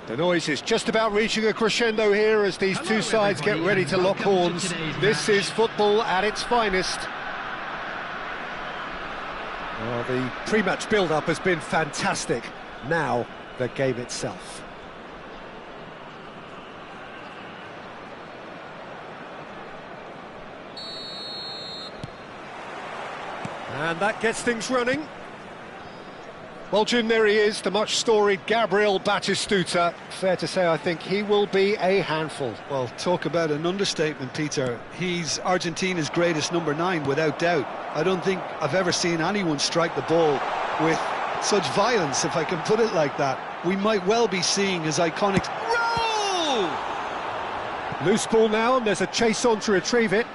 The noise is just about reaching a crescendo here as these two sides get ready to lock horns. This is football at its finest. Well, the pre-match build-up has been fantastic. Now, the game itself. And that gets things running. Well, Jim, there he is, the much-storied Gabriel Batistuta. Fair to say, I think he will be a handful. Well, talk about an understatement, Peter. He's Argentina's greatest number 9, without doubt. I don't think I've ever seen anyone strike the ball with such violence, if I can put it like that. We might well be seeing his iconic... Roll! Loose ball now, and there's a chase on to retrieve it.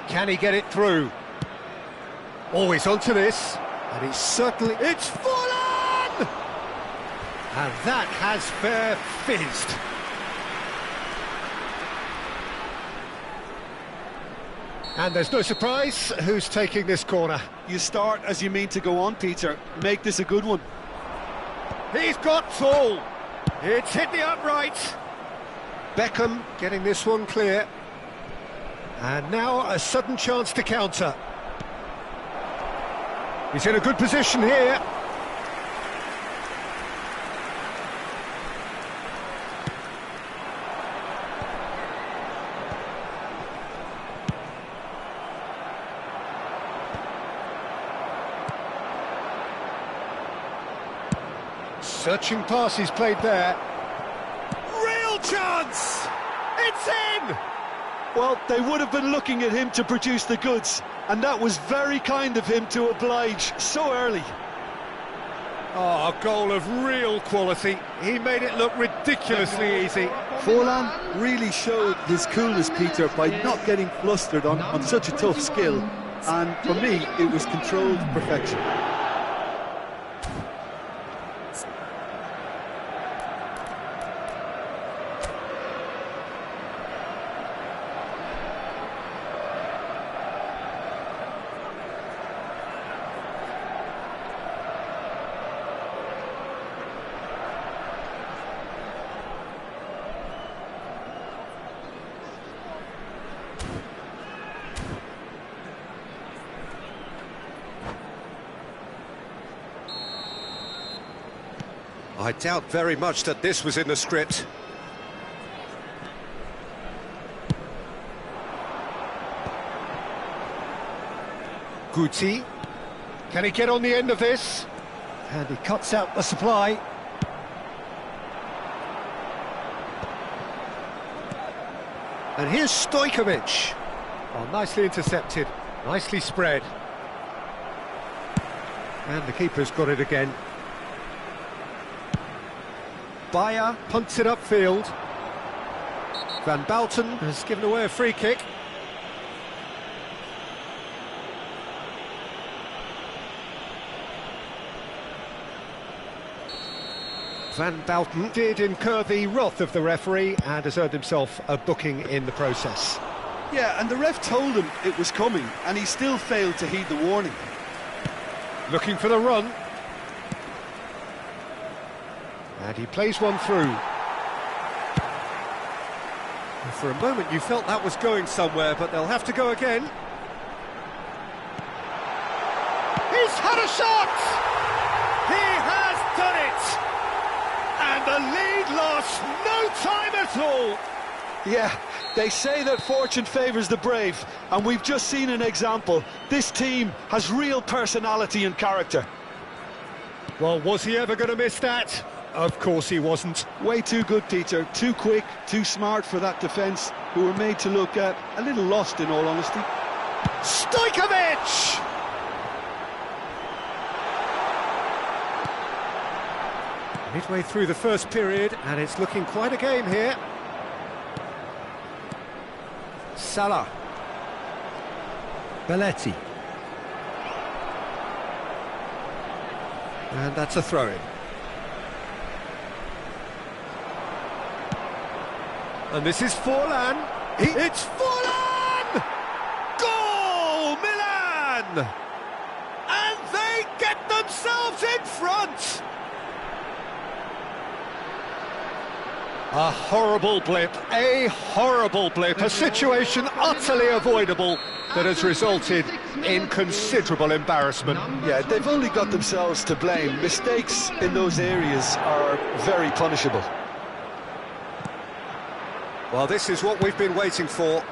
Can he get it through? Always onto this, and he's certainly... It's fallen! And that has fair fizzed. And there's no surprise who's taking this corner. You start as you mean to go on, Peter. Make this a good one. He's got tall. It's hit the upright. Beckham getting this one clear. And now a sudden chance to counter. He's in a good position here. Searching pass he's played there. Real chance! It's in! Well, they would have been looking at him to produce the goods, and that was very kind of him to oblige so early. Oh, a goal of real quality. He made it look ridiculously easy. Forlan really showed his coolness, Peter, by not getting flustered on such a tough skill. And for me, it was controlled perfection. I doubt very much that this was in the script. Guti. Can he get on the end of this? And he cuts out the supply. And here's Stojkovic. Oh, nicely intercepted, nicely spread. And the keeper's got it again. Bayer punts it upfield. Van Bouten has given away a free kick. Van Bouten did incur the wrath of the referee and has earned himself a booking in the process. Yeah, and the ref told him it was coming, and he still failed to heed the warning. Looking for the run. And he plays one through. And for a moment you felt that was going somewhere, but they'll have to go again. He's had a shot! He has done it! And the lead lost no time at all! Yeah, they say that fortune favours the brave, and we've just seen an example. This team has real personality and character. Well, was he ever going to miss that? Of course he wasn't. Way too good, Peter. Too quick, too smart for that defence, who were made to look a little lost, in all honesty. Stojkovic! Midway through the first period, and it's looking quite a game here. Salah. Belletti. And that's a throw-in. And this is Forlan. It's Forlan! Goal! Milan! And they get themselves in front! A horrible blip, a situation utterly avoidable that has resulted in considerable embarrassment. Yeah, they've only got themselves to blame. Mistakes in those areas are very punishable. Well, this is what we've been waiting for.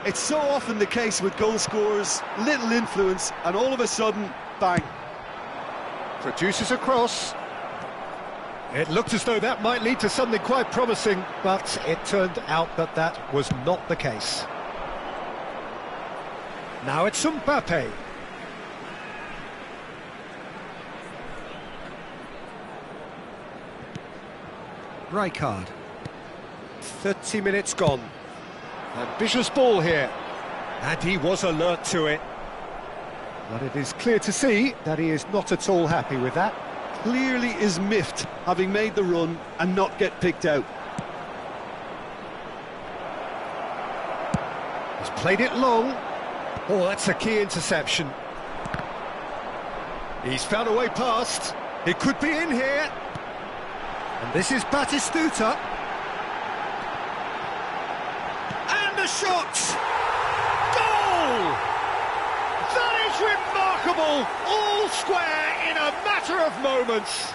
It's so often the case with goal scorers, little influence, and all of a sudden, bang. Produces a cross. It looked as though that might lead to something quite promising, but it turned out that that was not the case. Now it's Mbappe. Rijkaard. 30 minutes gone. Ambitious ball here. And he was alert to it. But it is clear to see that he is not at all happy with that. Clearly is miffed, having made the run and not get picked out. He's played it long. Oh, that's a key interception. He's found a way past. It could be in here. And this is Batistuta. And a shot! Goal! That is remarkable! All square in a matter of moments.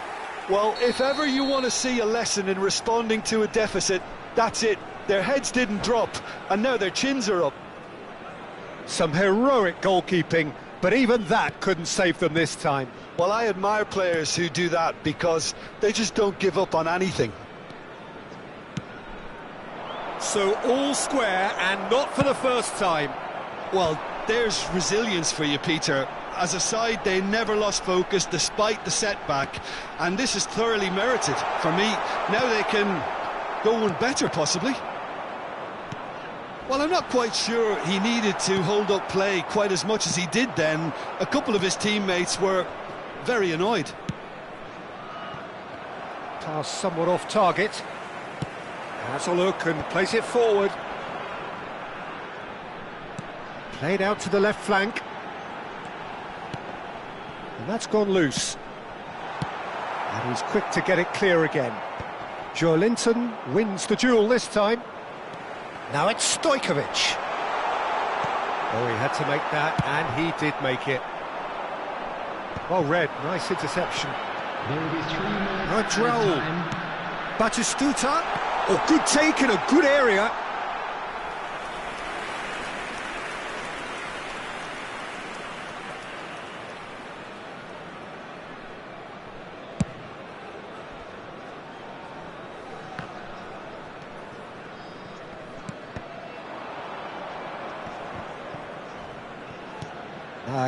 Well, if ever you want to see a lesson in responding to a deficit, that's it. Their heads didn't drop, and now their chins are up. Some heroic goalkeeping, but even that couldn't save them this time. Well, I admire players who do that because they just don't give up on anything. So all square, and not for the first time. Well, there's resilience for you, Peter. As a side, they never lost focus despite the setback, and this is thoroughly merited. For me, now they can go one better, possibly. Well, I'm not quite sure he needed to hold up play quite as much as he did then. A couple of his teammates were very annoyed. Pass somewhat off target. Has a look and plays it forward. Played out to the left flank. And that's gone loose. And he's quick to get it clear again. Joelinton wins the duel this time. Now it's Stojkovic. Oh, he had to make that, and he did make it. Well read, nice interception. Now it's Raul. Batistuta. Oh, good take in a good area.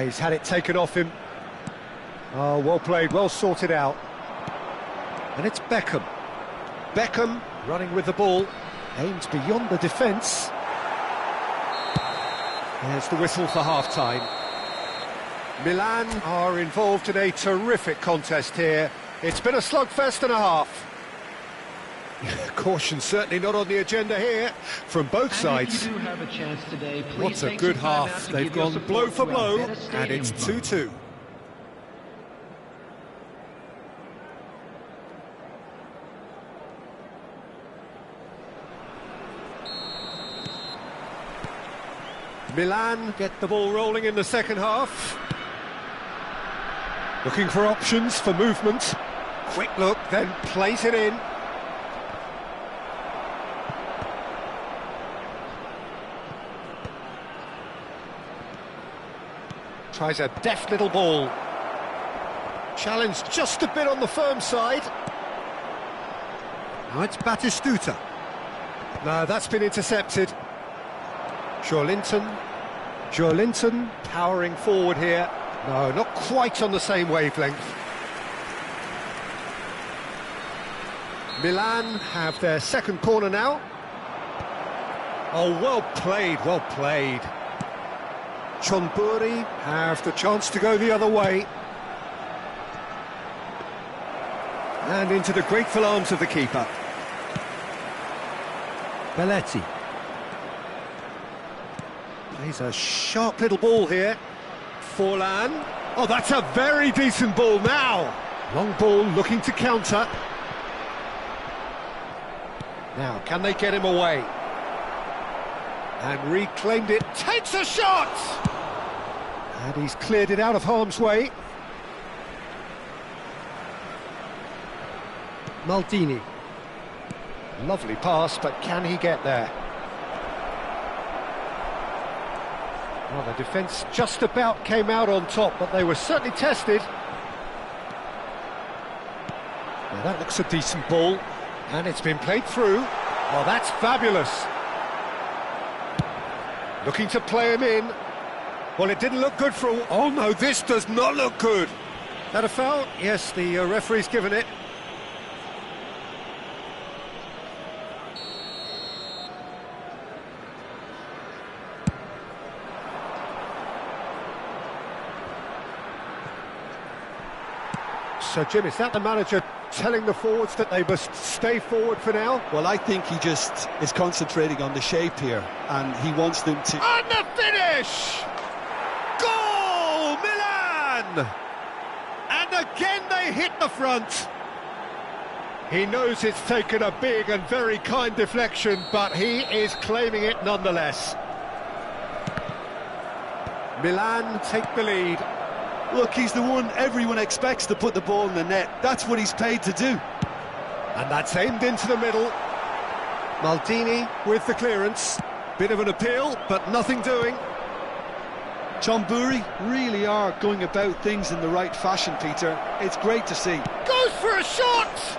He's had it taken off him. Oh, well played, well sorted out. And it's Beckham. Beckham running with the ball. Aims beyond the defence. There's the whistle for half-time. Milan are involved in a terrific contest here. It's been a slugfest and a half. Caution certainly not on the agenda here from both sides. What a good half. They've gone blow for blow, and it's 2-2. Milan get the ball rolling in the second half. Looking for options for movement. Quick look, then plays it in. Tries a deft little ball. Challenged just a bit on the firm side. Now it's Batistuta. No, that's been intercepted. Joelinton powering forward here. No, not quite on the same wavelength. Milan have their second corner now. Oh, well played, well played. Chonburi have the chance to go the other way. And into the grateful arms of the keeper. Belletti. Plays a sharp little ball here. Forlan. Oh, that's a very decent ball now. Long ball looking to counter. Now, can they get him away? And reclaimed it. Takes a shot! And he's cleared it out of harm's way. Maldini. Lovely pass, but can he get there? Well, the defence just about came out on top, but they were certainly tested. Now that looks a decent ball, and it's been played through. Oh, that's fabulous. Looking to play him in. Well, it didn't look good for a... Oh no, this does not look good. That a foul? Yes, the referee's given it. So, Jim, is that the manager telling the forwards that they must stay forward for now? Well, I think he just is concentrating on the shape here, and he wants them to... And the finish! Goal, Milan! And again they hit the front. He knows it's taken a big and very kind deflection, but he is claiming it nonetheless. Milan take the lead. Look, he's the one everyone expects to put the ball in the net. That's what he's paid to do. And that's aimed into the middle. Maldini with the clearance. Bit of an appeal, but nothing doing. Chonburi really are going about things in the right fashion, Peter. It's great to see. Goes for a shot!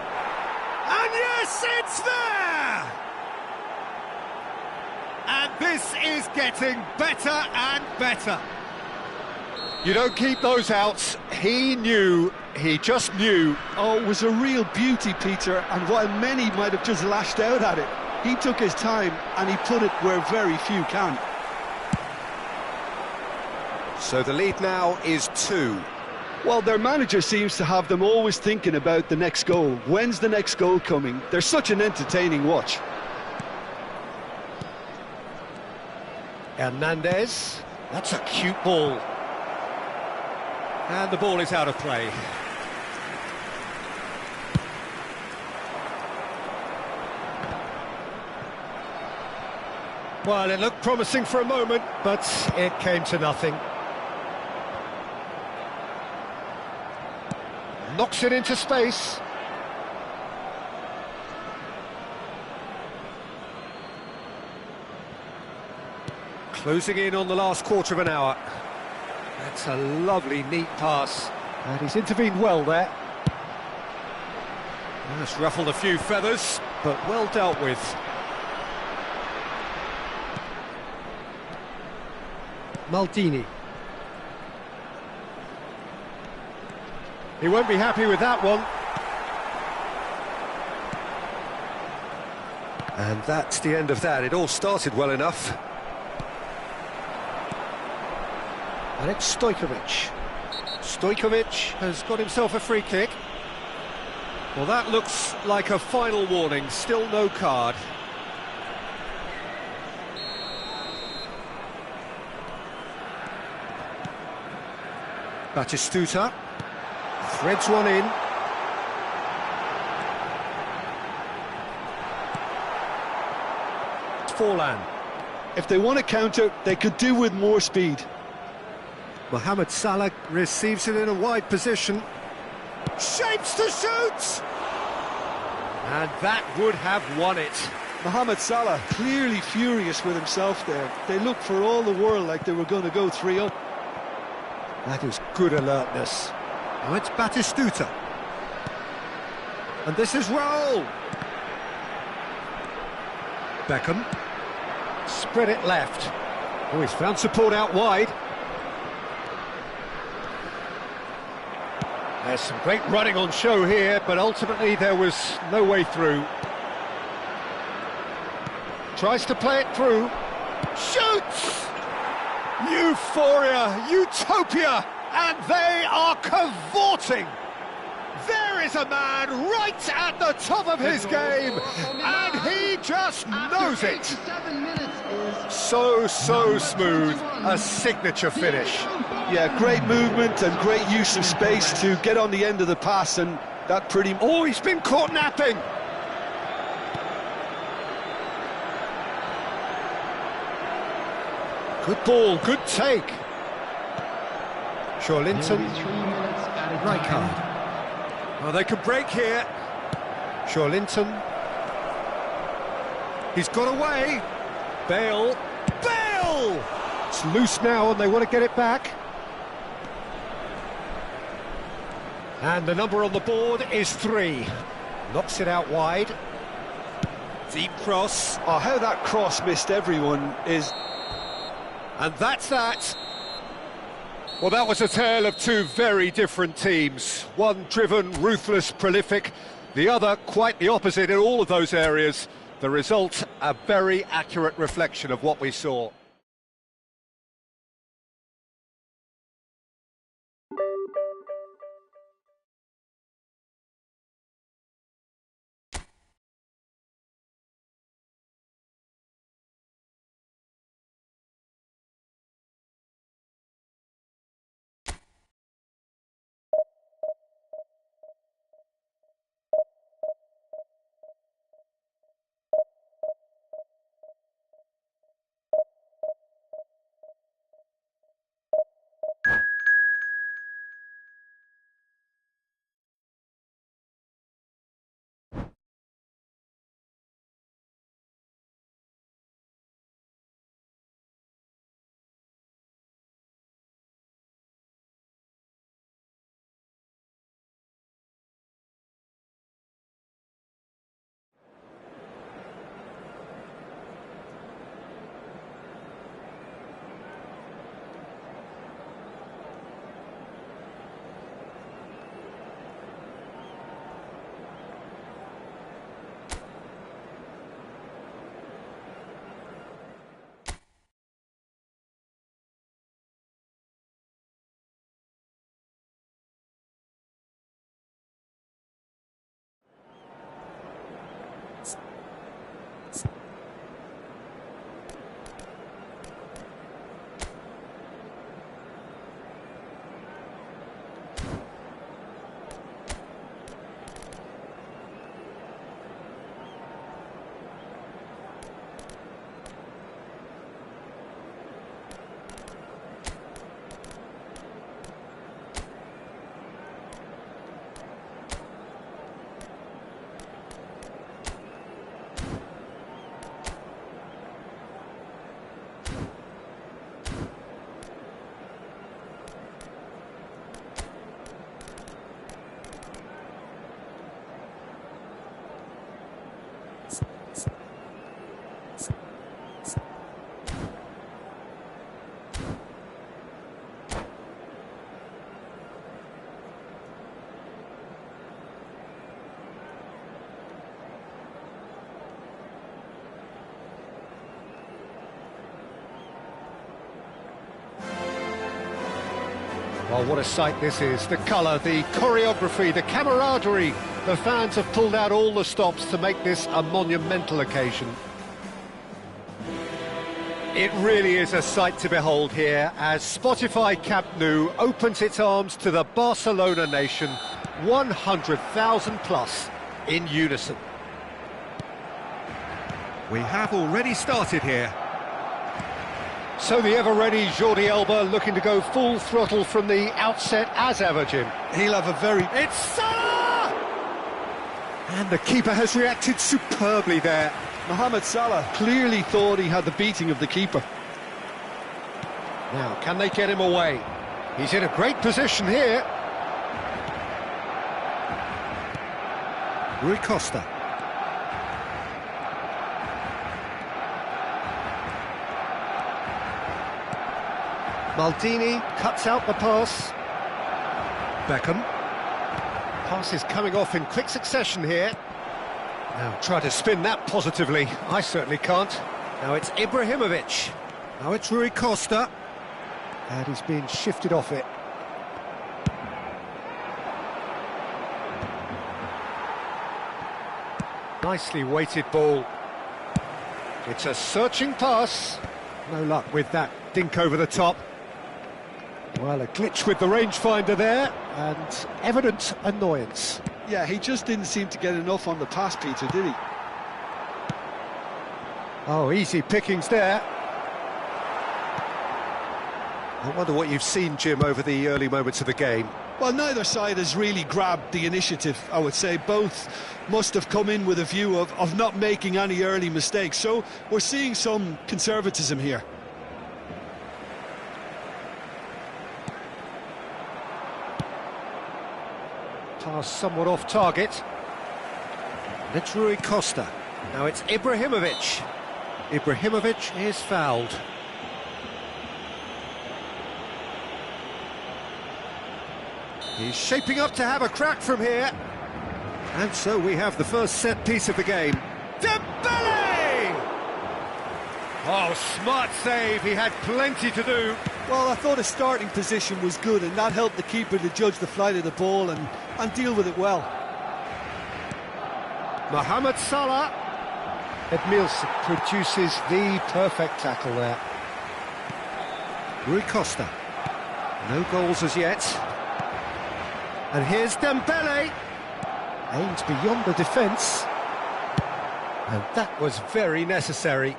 And yes, it's there! And this is getting better and better. You don't keep those outs. He knew, he just knew. Oh, it was a real beauty, Peter, and while many might have just lashed out at it, he took his time and he put it where very few can. So the lead now is 2. Well, their manager seems to have them always thinking about the next goal. When's the next goal coming? They're such an entertaining watch. Hernandez. That's a cute ball. And the ball is out of play. Well, it looked promising for a moment, but it came to nothing. Knocks it into space. Closing in on the last quarter of an hour. That's a lovely, neat pass. And he's intervened well there. That's ruffled a few feathers, but well dealt with. Maldini. He won't be happy with that one. And that's the end of that. It all started well enough. And it's Stojkovic. Stojkovic has got himself a free kick. Well, that looks like a final warning. Still no card. Batistuta threads one in. Forlan. If they want to counter, they could do with more speed. Mohamed Salah receives it in a wide position. Shapes to shoot! And that would have won it. Mohamed Salah clearly furious with himself there. They looked for all the world like they were going to go 3-up. That is good alertness. Now it's Batistuta. And this is Raul. Beckham. Spread it left. Oh, he's found support out wide. There's some great running on show here, but ultimately there was no way through. Tries to play it through. Shoots! Euphoria, utopia, and they are cavorting. There is a man right at the top of his game, and he just knows it. So smooth, a signature finish. Yeah, great movement and great use of space to get on the end of the pass, and that pretty... Oh, he's been caught napping! Good ball, good take. Linton. Rijkaard. Oh, they could break here. Linton. He's got away. Bale. Bale! It's loose now and they want to get it back. And the number on the board is 3. Knocks it out wide. Deep cross. Oh, how that cross missed everyone is... And that's that. Well, that was a tale of two very different teams. One driven, ruthless, prolific. The other quite the opposite in all of those areas. The result, a very accurate reflection of what we saw. Well, what a sight this is. The colour, the choreography, the camaraderie. The fans have pulled out all the stops to make this a monumental occasion. It really is a sight to behold here as Spotify Camp Nou opens its arms to the Barcelona nation, 100,000 plus in unison. We have already started here. So the ever-ready Jordi Alba looking to go full throttle from the outset as ever, Jim. He'll have a very... It's Salah! And the keeper has reacted superbly there. Mohamed Salah clearly thought he had the beating of the keeper. Now, can they get him away? He's in a great position here. Rui Costa. Maldini cuts out the pass. Beckham. Pass is coming off in quick succession here. Now try to spin that positively. I certainly can't. Now it's Ibrahimovic. Now it's Rui Costa. And he's being shifted off it. Nicely weighted ball. It's a searching pass. No luck with that dink over the top. Well, a glitch with the rangefinder there, and evident annoyance. Yeah, he just didn't seem to get enough on the pass, Peter, did he? Oh, easy pickings there. I wonder what you've seen, Jim, over the early moments of the game. Well, neither side has really grabbed the initiative, I would say. Both must have come in with a view of not making any early mistakes. So we're seeing some conservatism here. Pass somewhat off target. And it's Rui Costa. Now it's Ibrahimovic. Ibrahimovic is fouled. He's shaping up to have a crack from here. And so we have the first set piece of the game. Dembele! Oh, smart save. He had plenty to do. Well, I thought his starting position was good, and that helped the keeper to judge the flight of the ball and deal with it well. Mohamed Salah. Edmilson produces the perfect tackle there. Rui Costa. No goals as yet. And here's Dembele. Aims beyond the defence. And that was very necessary.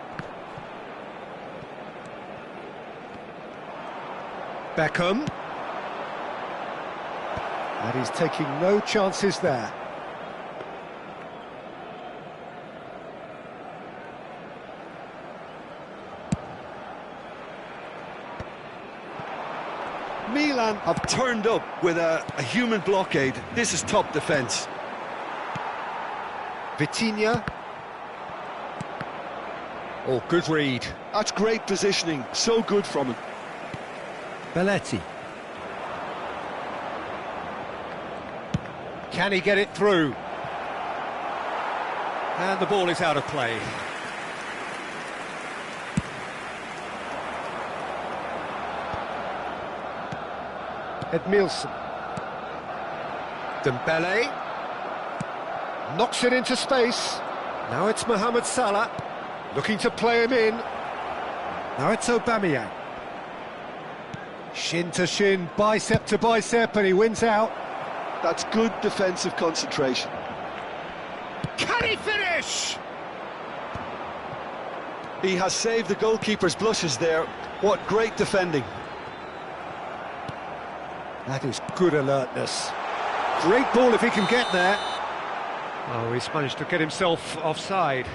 Beckham. And he's taking no chances there. Milan have turned up with a human blockade. This is top defence. Vitinha. Oh, good read. That's great positioning. So good from him. Belletti. Can he get it through? And the ball is out of play. Edmilson. Dembele. Knocks it into space. Now it's Mohamed Salah. Looking to play him in. Now it's Aubameyang. Shin to shin, bicep to bicep, and he wins out. That's good defensive concentration. Can he finish? He has saved the goalkeeper's blushes there. What great defending. That is good alertness. Great ball if he can get there. Oh, he's managed to get himself offside.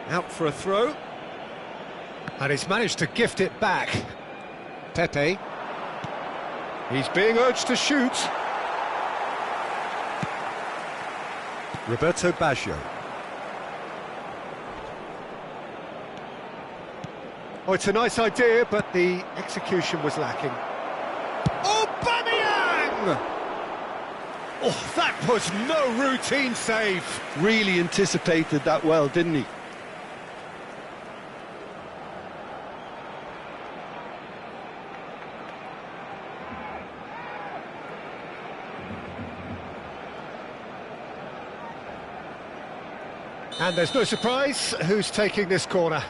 Out for a throw. And he's managed to gift it back. Pepe. He's being urged to shoot. Roberto Baggio. Oh, it's a nice idea, but the execution was lacking. Aubameyang! Oh, that was no routine save. Really anticipated that well, didn't he? And there's no surprise who's taking this corner.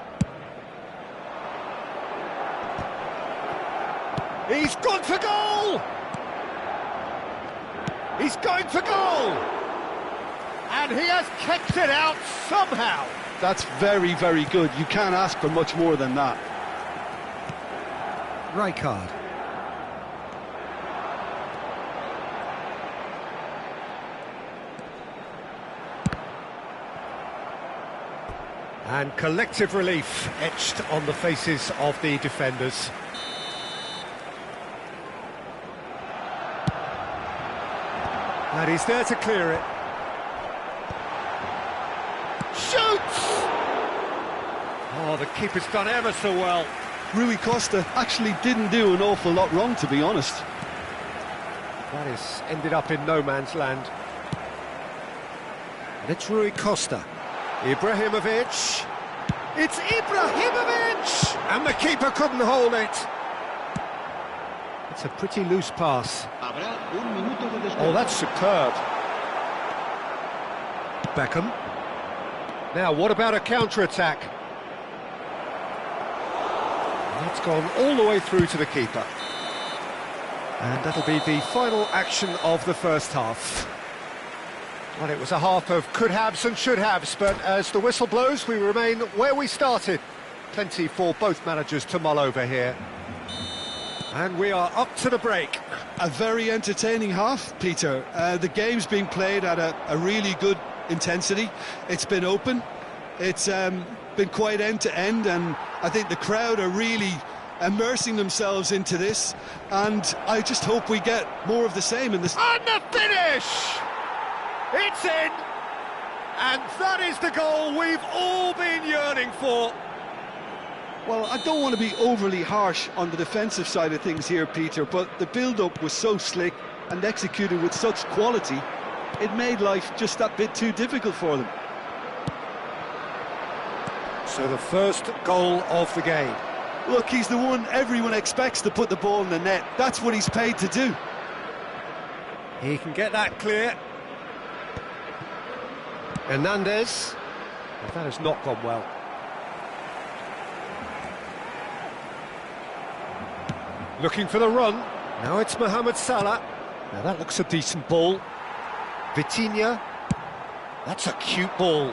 He's gone for goal! He's going for goal! And he has kicked it out somehow. That's very, very good. You can't ask for much more than that. Rijkaard. And collective relief etched on the faces of the defenders. And he's there to clear it. Shoots! Oh, the keeper's done ever so well. Rui Costa actually didn't do an awful lot wrong, to be honest. That has ended up in no man's land. And it's Rui Costa. Ibrahimovic. It's Ibrahimovic! And the keeper couldn't hold it. That's a pretty loose pass. Oh, Oh, that's superb. Beckham. Now, what about a counter-attack? That's gone all the way through to the keeper. And that'll be the final action of the first half. Well, it was a half of could-haves and should-haves, but as the whistle blows, we remain where we started. Plenty for both managers to mull over here. And we are up to the break. A very entertaining half, Peter. The game's being played at a really good intensity. It's been open. It's been quite end-to-end, and I think the crowd are really immersing themselves into this, and I just hope we get more of the same in this. And the finish! It's in! And that is the goal we've all been yearning for. Well, I don't want to be overly harsh on the defensive side of things here, Peter, but the build-up was so slick and executed with such quality, it made life just that bit too difficult for them. So the first goal of the game. Look, he's the one everyone expects to put the ball in the net. That's what he's paid to do. He can get that clear. Hernandez. Well, that has not gone well. Looking for the run. Now it's Mohamed Salah. Now that looks a decent ball. Vitinha. That's a cute ball.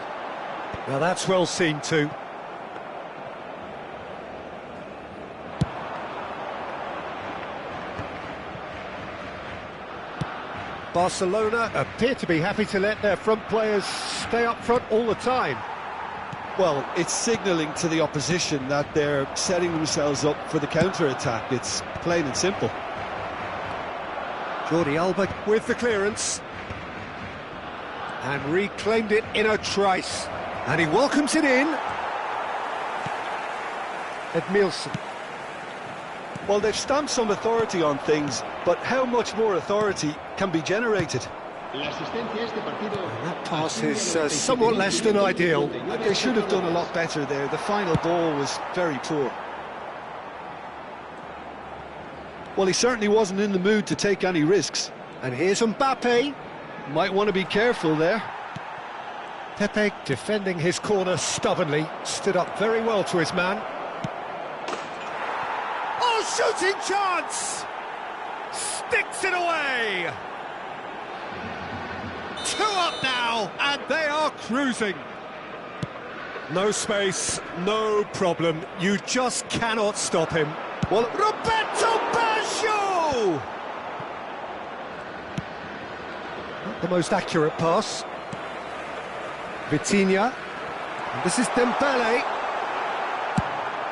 Now that's well seen too. Barcelona appear to be happy to let their front players stay up front all the time. Well, it's signalling to the opposition that they're setting themselves up for the counter-attack. It's plain and simple. Jordi Alba with the clearance. And reclaimed it in a trice. And he welcomes it in. Edmilson. Well, they've stamped some authority on things, but how much more authority can be generated? And that pass is somewhat less than ideal. They should have done a lot better there. The final ball was very poor. Well, he certainly wasn't in the mood to take any risks. And here's Mbappe. Might want to be careful there. Pepe defending his corner stubbornly, stood up very well to his man. Oh, shooting chance! Sticks it away! 2 up now, and they are cruising. No space, no problem. You just cannot stop him. Well, Roberto Baggio! Not the most accurate pass. Vitinha. And this is Dembele.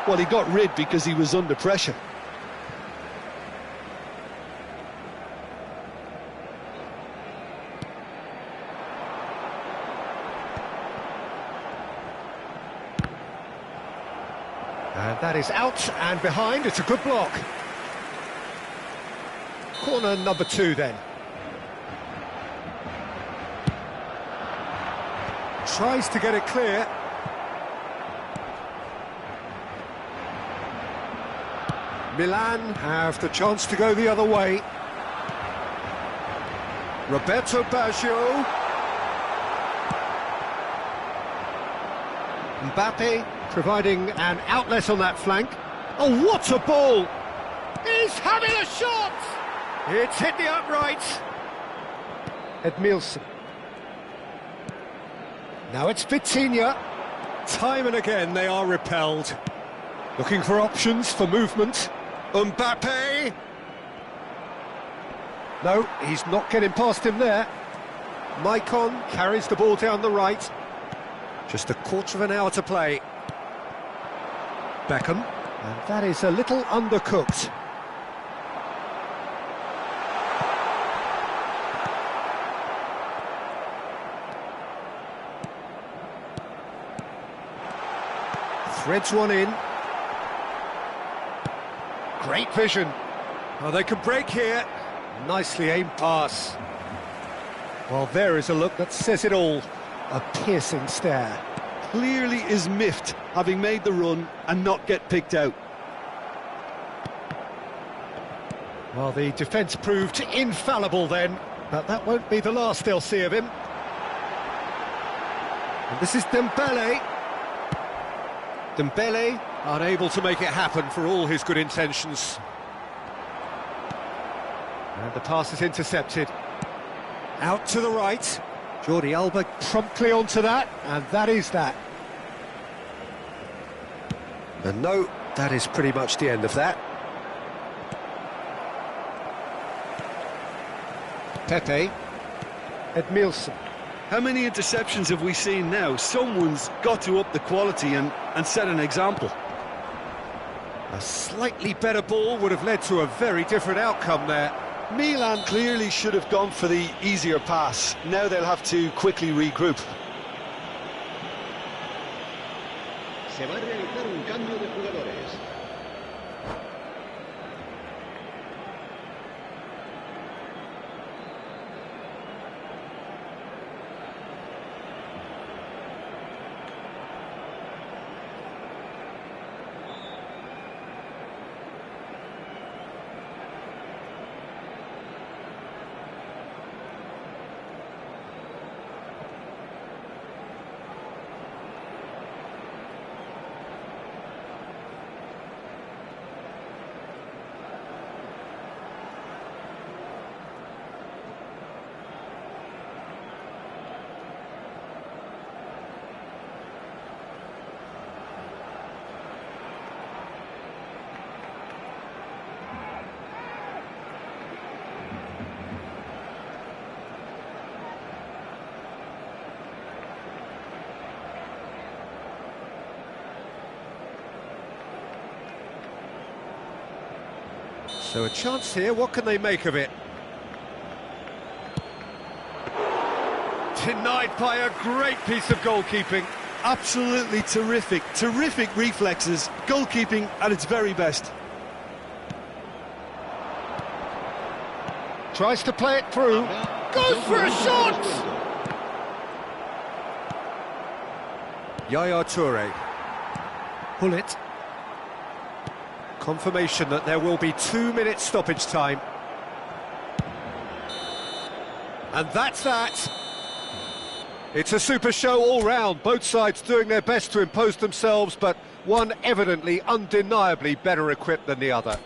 Well, he got rid because he was under pressure. And that is out and behind. It's a good block. Corner number 2 then. Tries to get it clear. Milan have the chance to go the other way. Roberto Baggio. Mbappe providing an outlet on that flank. Oh, what a ball! He's having a shot! It's hit the upright. Edmilson. Now it's Vitinha. Time and again they are repelled. Looking for options for movement. Mbappe. No, he's not getting past him there. Maicon carries the ball down the right. Just a quarter of an hour to play. Beckham. And that is a little undercooked. Threads one in. Great vision. Oh, they could break here. Nicely aimed pass. Well, there is a look that says it all. A piercing stare. Clearly is miffed, having made the run and not get picked out. Well, the defence proved infallible then, but that won't be the last they'll see of him. And this is Dembele. Dembele unable to make it happen for all his good intentions. And the pass is intercepted. Out to the right. Jordi Alba promptly onto that, and that is that. And no, that is pretty much the end of that. Pepe. Edmilson. How many interceptions have we seen now? Someone's got to up the quality and set an example. A slightly better ball would have led to a very different outcome there. Milan clearly should have gone for the easier pass. Now they'll have to quickly regroup. Se va a realizar un cambio de jugadores. So a chance here, what can they make of it? Denied by a great piece of goalkeeping. Absolutely terrific, terrific reflexes. Goalkeeping at its very best. Tries to play it through. Goes for a shot! Yaya Toure. Pull it. Confirmation that there will be 2 minutes stoppage time. And that's that. It's a super show all round, both sides doing their best to impose themselves, but one evidently, undeniably better equipped than the other.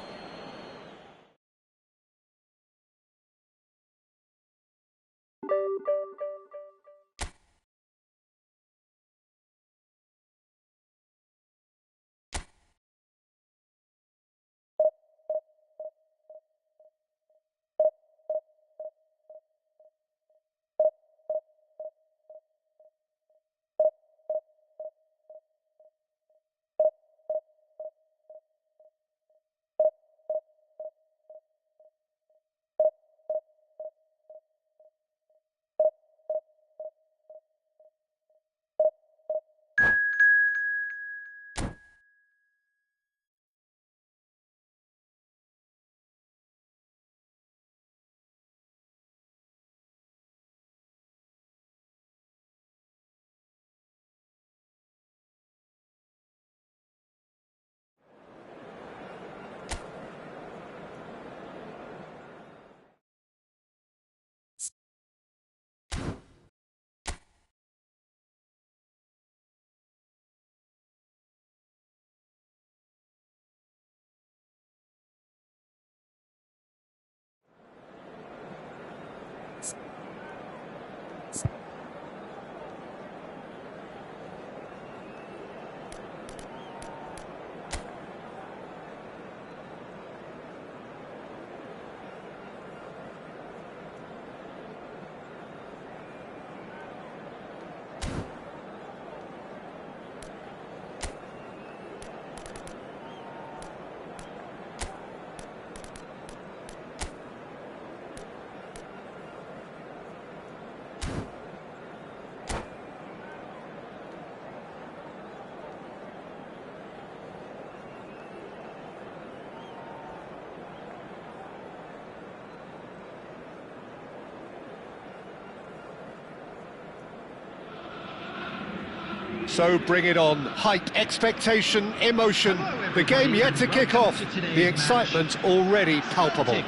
So bring it on. Hype, expectation, emotion. The game yet to kick off. The excitement already palpable.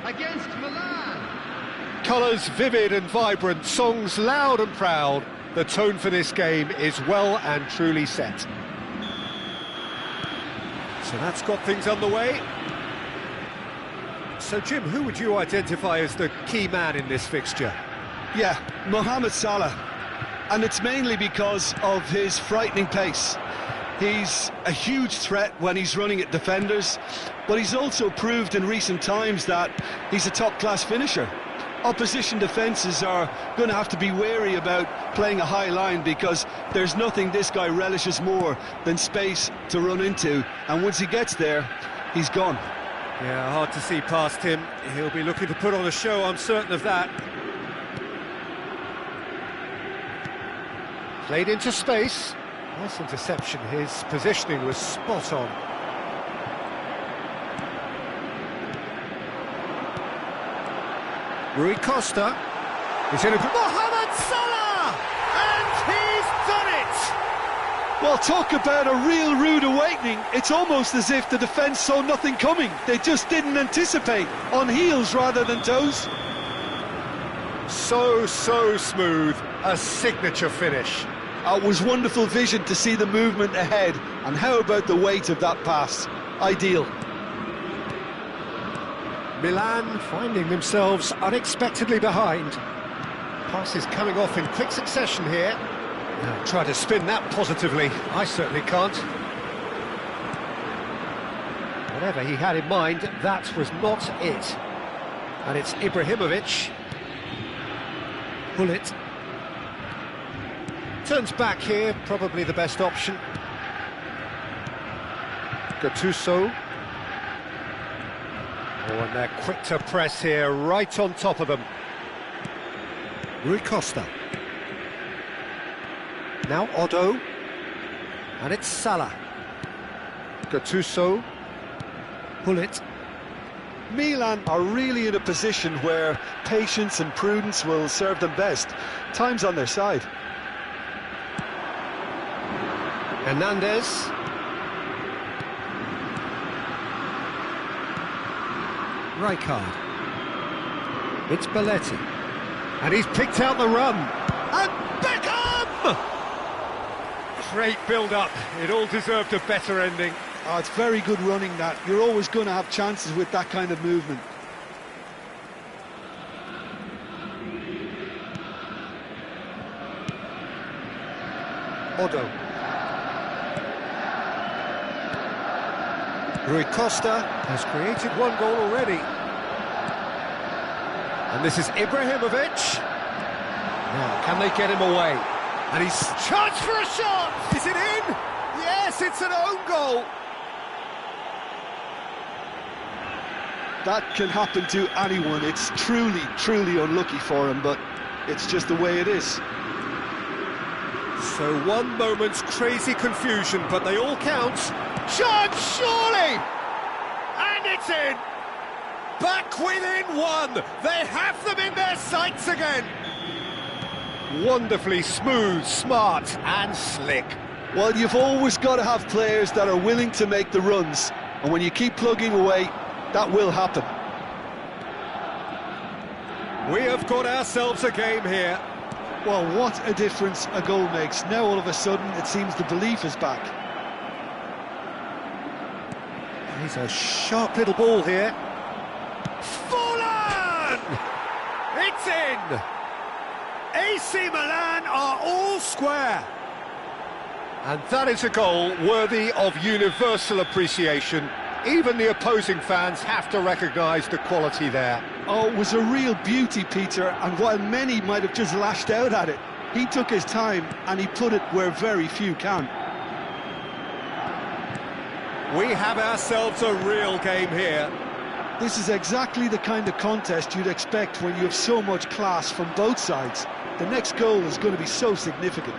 Against Milan. Colours vivid and vibrant, songs loud and proud. The tone for this game is well and truly set. So that's got things underway. So Jim, who would you identify as the key man in this fixture? Yeah, Mohamed Salah. And it's mainly because of his frightening pace. He's a huge threat when he's running at defenders, but he's also proved in recent times that he's a top-class finisher. Opposition defences are going to have to be wary about playing a high line because there's nothing this guy relishes more than space to run into, and once he gets there, he's gone. Yeah, hard to see past him. He'll be looking to put on a show, I'm certain of that. Played into space. Nice interception. His positioning was spot on. Rui Costa. He's in a... Mohamed Salah! And he's done it! Well, talk about a real rude awakening. It's almost as if the defence saw nothing coming. They just didn't anticipate. On heels rather than toes. So smooth. A signature finish. It was wonderful vision to see the movement ahead, and how about the weight of that pass? Ideal. Milan finding themselves unexpectedly behind. Passes coming off in quick succession here. Now try to spin that positively. I certainly can't. Whatever he had in mind, that was not it. And it's Ibrahimovic. Bullet. Turns back here, probably the best option. Gattuso. Oh, and they're quick to press here, right on top of them. Rui Costa. Now Odo. And it's Salah. Gattuso. Bullet. Milan are really in a position where patience and prudence will serve them best. Time's on their side. Hernandez. Rijkaard. It's Belletti. And he's picked out the run. And Beckham! Great build-up. It all deserved a better ending. Oh, it's very good running, that. You're always going to have chances with that kind of movement. Odo. Rui Costa has created one goal already. And this is Ibrahimovic. Now, can they get him away? And he's... Chance for a shot! Is it in? Yes, it's an own goal! That can happen to anyone. It's truly unlucky for him, but it's just the way it is. So one moment's crazy confusion, but they all count. Chance, surely! And it's in! Back within one! They have them in their sights again! Wonderfully smooth, smart and slick. Well, you've always got to have players that are willing to make the runs, and when you keep plugging away, that will happen. We have got ourselves a game here. Well, what a difference a goal makes. Now all of a sudden it seems the belief is back. He's a sharp little ball here. Fallen! It's in! AC Milan are all square. And that is a goal worthy of universal appreciation. Even the opposing fans have to recognise the quality there. Oh, it was a real beauty, Peter, and while many might have just lashed out at it, he took his time and he put it where very few can. We have ourselves a real game here. This is exactly the kind of contest you'd expect when you have so much class from both sides. The next goal is going to be so significant.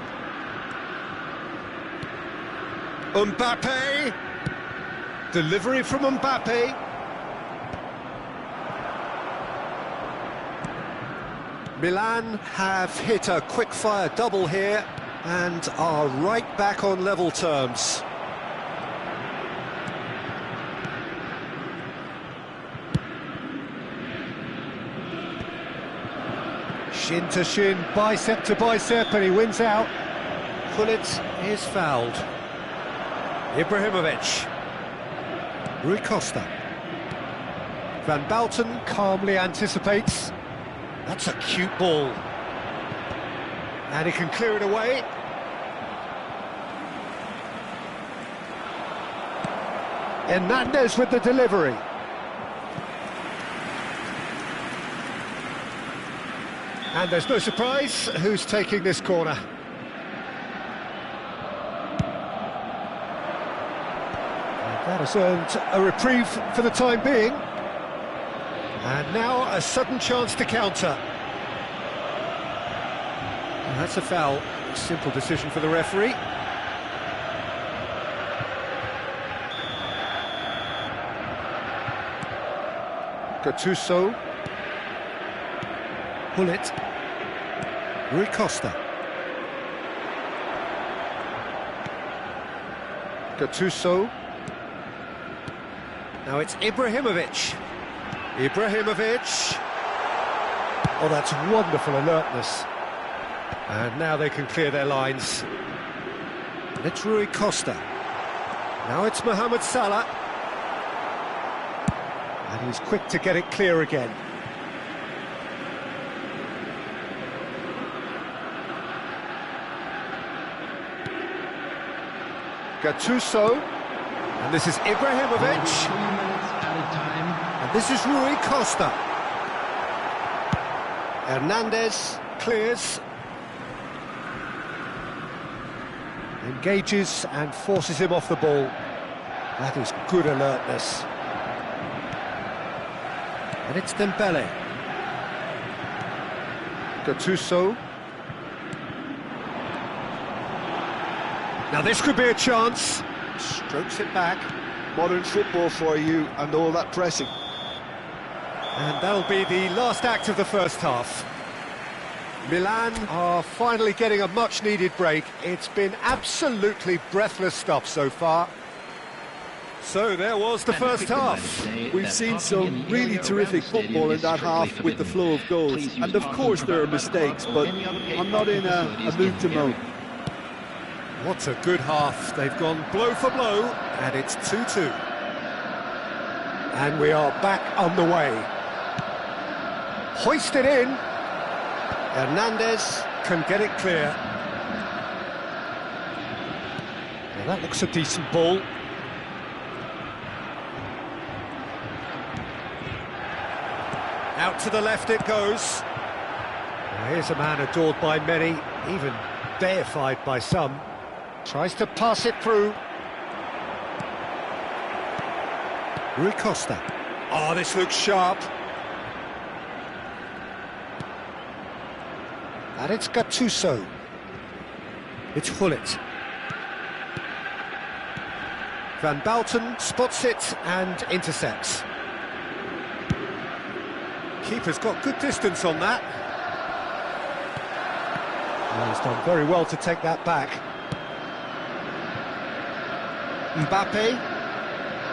Mbappe. Delivery from Mbappe. Milan have hit a quick-fire double here. And are right back on level terms. Shin to shin, bicep to bicep, and he wins out. Gullit is fouled. Ibrahimovic. Rui Costa. Van Balten calmly anticipates. That's a cute ball. And he can clear it away. Hernandez with the delivery. And there's no surprise who's taking this corner. And that has earned a reprieve for the time being. And now a sudden chance to counter. And that's a foul. Simple decision for the referee. Gattuso. Gullit. Rui Costa. Gattuso. Now it's Ibrahimovic. Ibrahimovic. Oh, that's wonderful alertness. And now they can clear their lines. And it's Rui Costa. Now it's Mohamed Salah. And he's quick to get it clear again. Gattuso, and this is Ibrahimovic, and this is Rui Costa. Hernandez clears, engages and forces him off the ball. That is good alertness. And it's Dembele. Gattuso. Now this could be a chance. Strokes it back. Modern football for you and all that pressing. And that'll be the last act of the first half. Milan are finally getting a much-needed break. It's been absolutely breathless stuff so far. So there was the first half. We've seen some really terrific football in that half with the flow of goals. And of course there are mistakes, but I'm not in a mood to moan. What a good half. They've gone blow for blow, and it's 2-2. And we are back on the way. Hoisted in. Hernandez can get it clear. Now that looks a decent ball. Out to the left it goes. Now here's a man adored by many, even deified by some. Tries to pass it through. Rui Costa. Oh, this looks sharp. And it's Gattuso. It's Gullit. Van Balten spots it and intercepts. Keeper's got good distance on that. Well, he's done very well to take that back. Mbappe,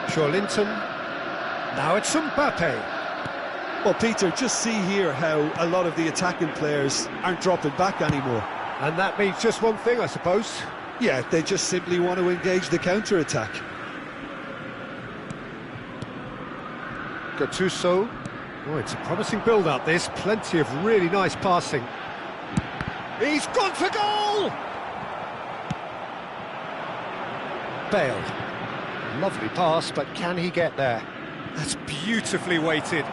Joelinton, now it's Mbappe. Well, Peter, just see here how a lot of the attacking players aren't dropping back anymore. And that means just one thing, I suppose. Yeah, they just simply want to engage the counter-attack. Gattuso. Oh, it's a promising build-up, this. Plenty of really nice passing. He's gone for goal! Bale. Lovely pass, but can he get there? That's beautifully weighted.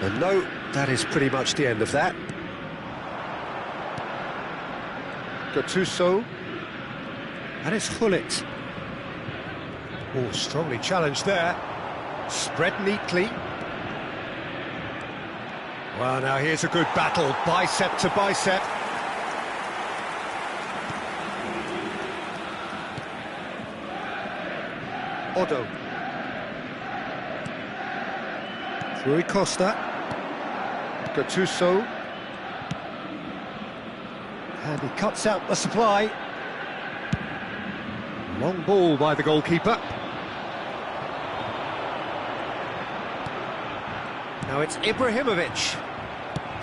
And no, that is pretty much the end of that. Gattuso. And it's Gullit. Oh, strongly challenged there. Spread neatly. Well, now here's a good battle, bicep to bicep. Odo. Rui Costa. Gattuso. And he cuts out the supply. Long ball by the goalkeeper. Now it's Ibrahimovic.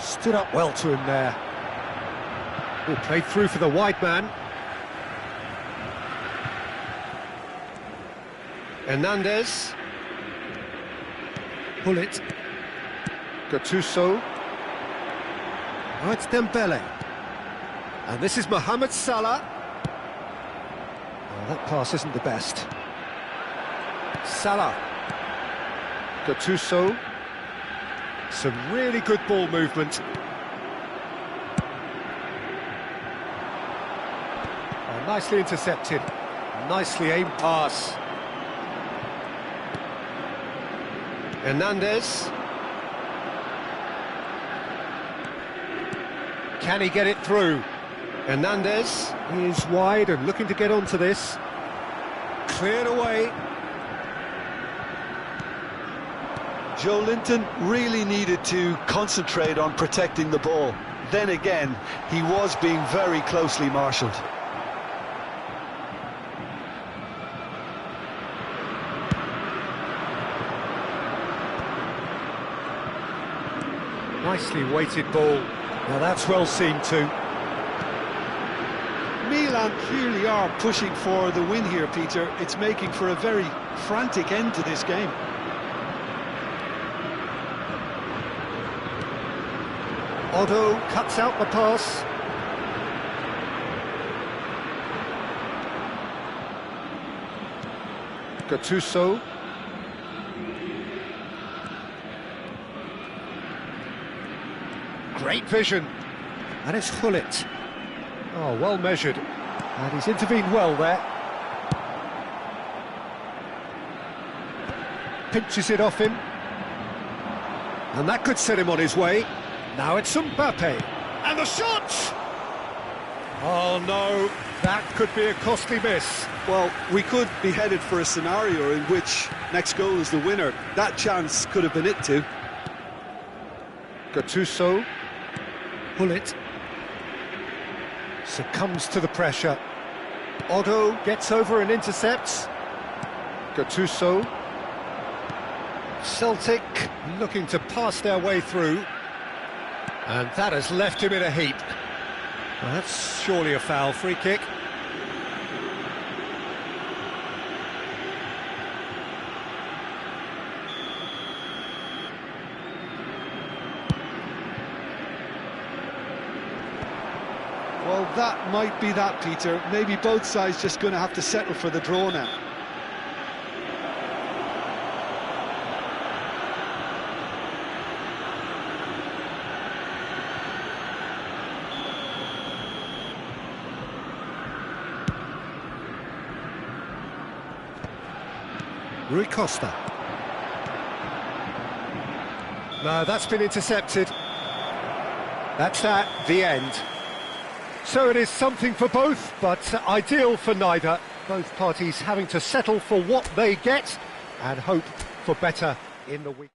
Stood up well to him there. Oh, played through for the wide man. Hernandez. Bullet. Gattuso. Now it's Dembele. And this is Mohamed Salah. Well, that pass isn't the best. Salah. Gattuso. Some really good ball movement. Oh, nicely intercepted. Nicely aimed pass. Hernandez. Can he get it through? Hernandez is wide and looking to get onto this. Cleared away. Joe Linton really needed to concentrate on protecting the ball. Then again, he was being very closely marshalled. Nicely weighted ball. Now that's well seen too. Milan clearly are pushing for the win here, Peter. It's making for a very frantic end to this game. Otto cuts out the pass. Gattuso. Great vision. And it's Hullet. Oh, well measured. And he's intervened well there. Pinches it off him. And that could set him on his way. Now it's Mbappe. And the shot! Oh no, that could be a costly miss. Well, we could be headed for a scenario in which next goal is the winner. That chance could have been it too. Gattuso. Bullet. Succumbs to the pressure. Otto gets over and intercepts. Gattuso. Celtic looking to pass their way through. And that has left him in a heap. Well, that's surely a foul. Free kick. Well, that might be that, Peter. Maybe both sides just going to have to settle for the draw now. Rui Costa. No, that's been intercepted. That's the end. So it is something for both, but ideal for neither. Both parties having to settle for what they get and hope for better in the week.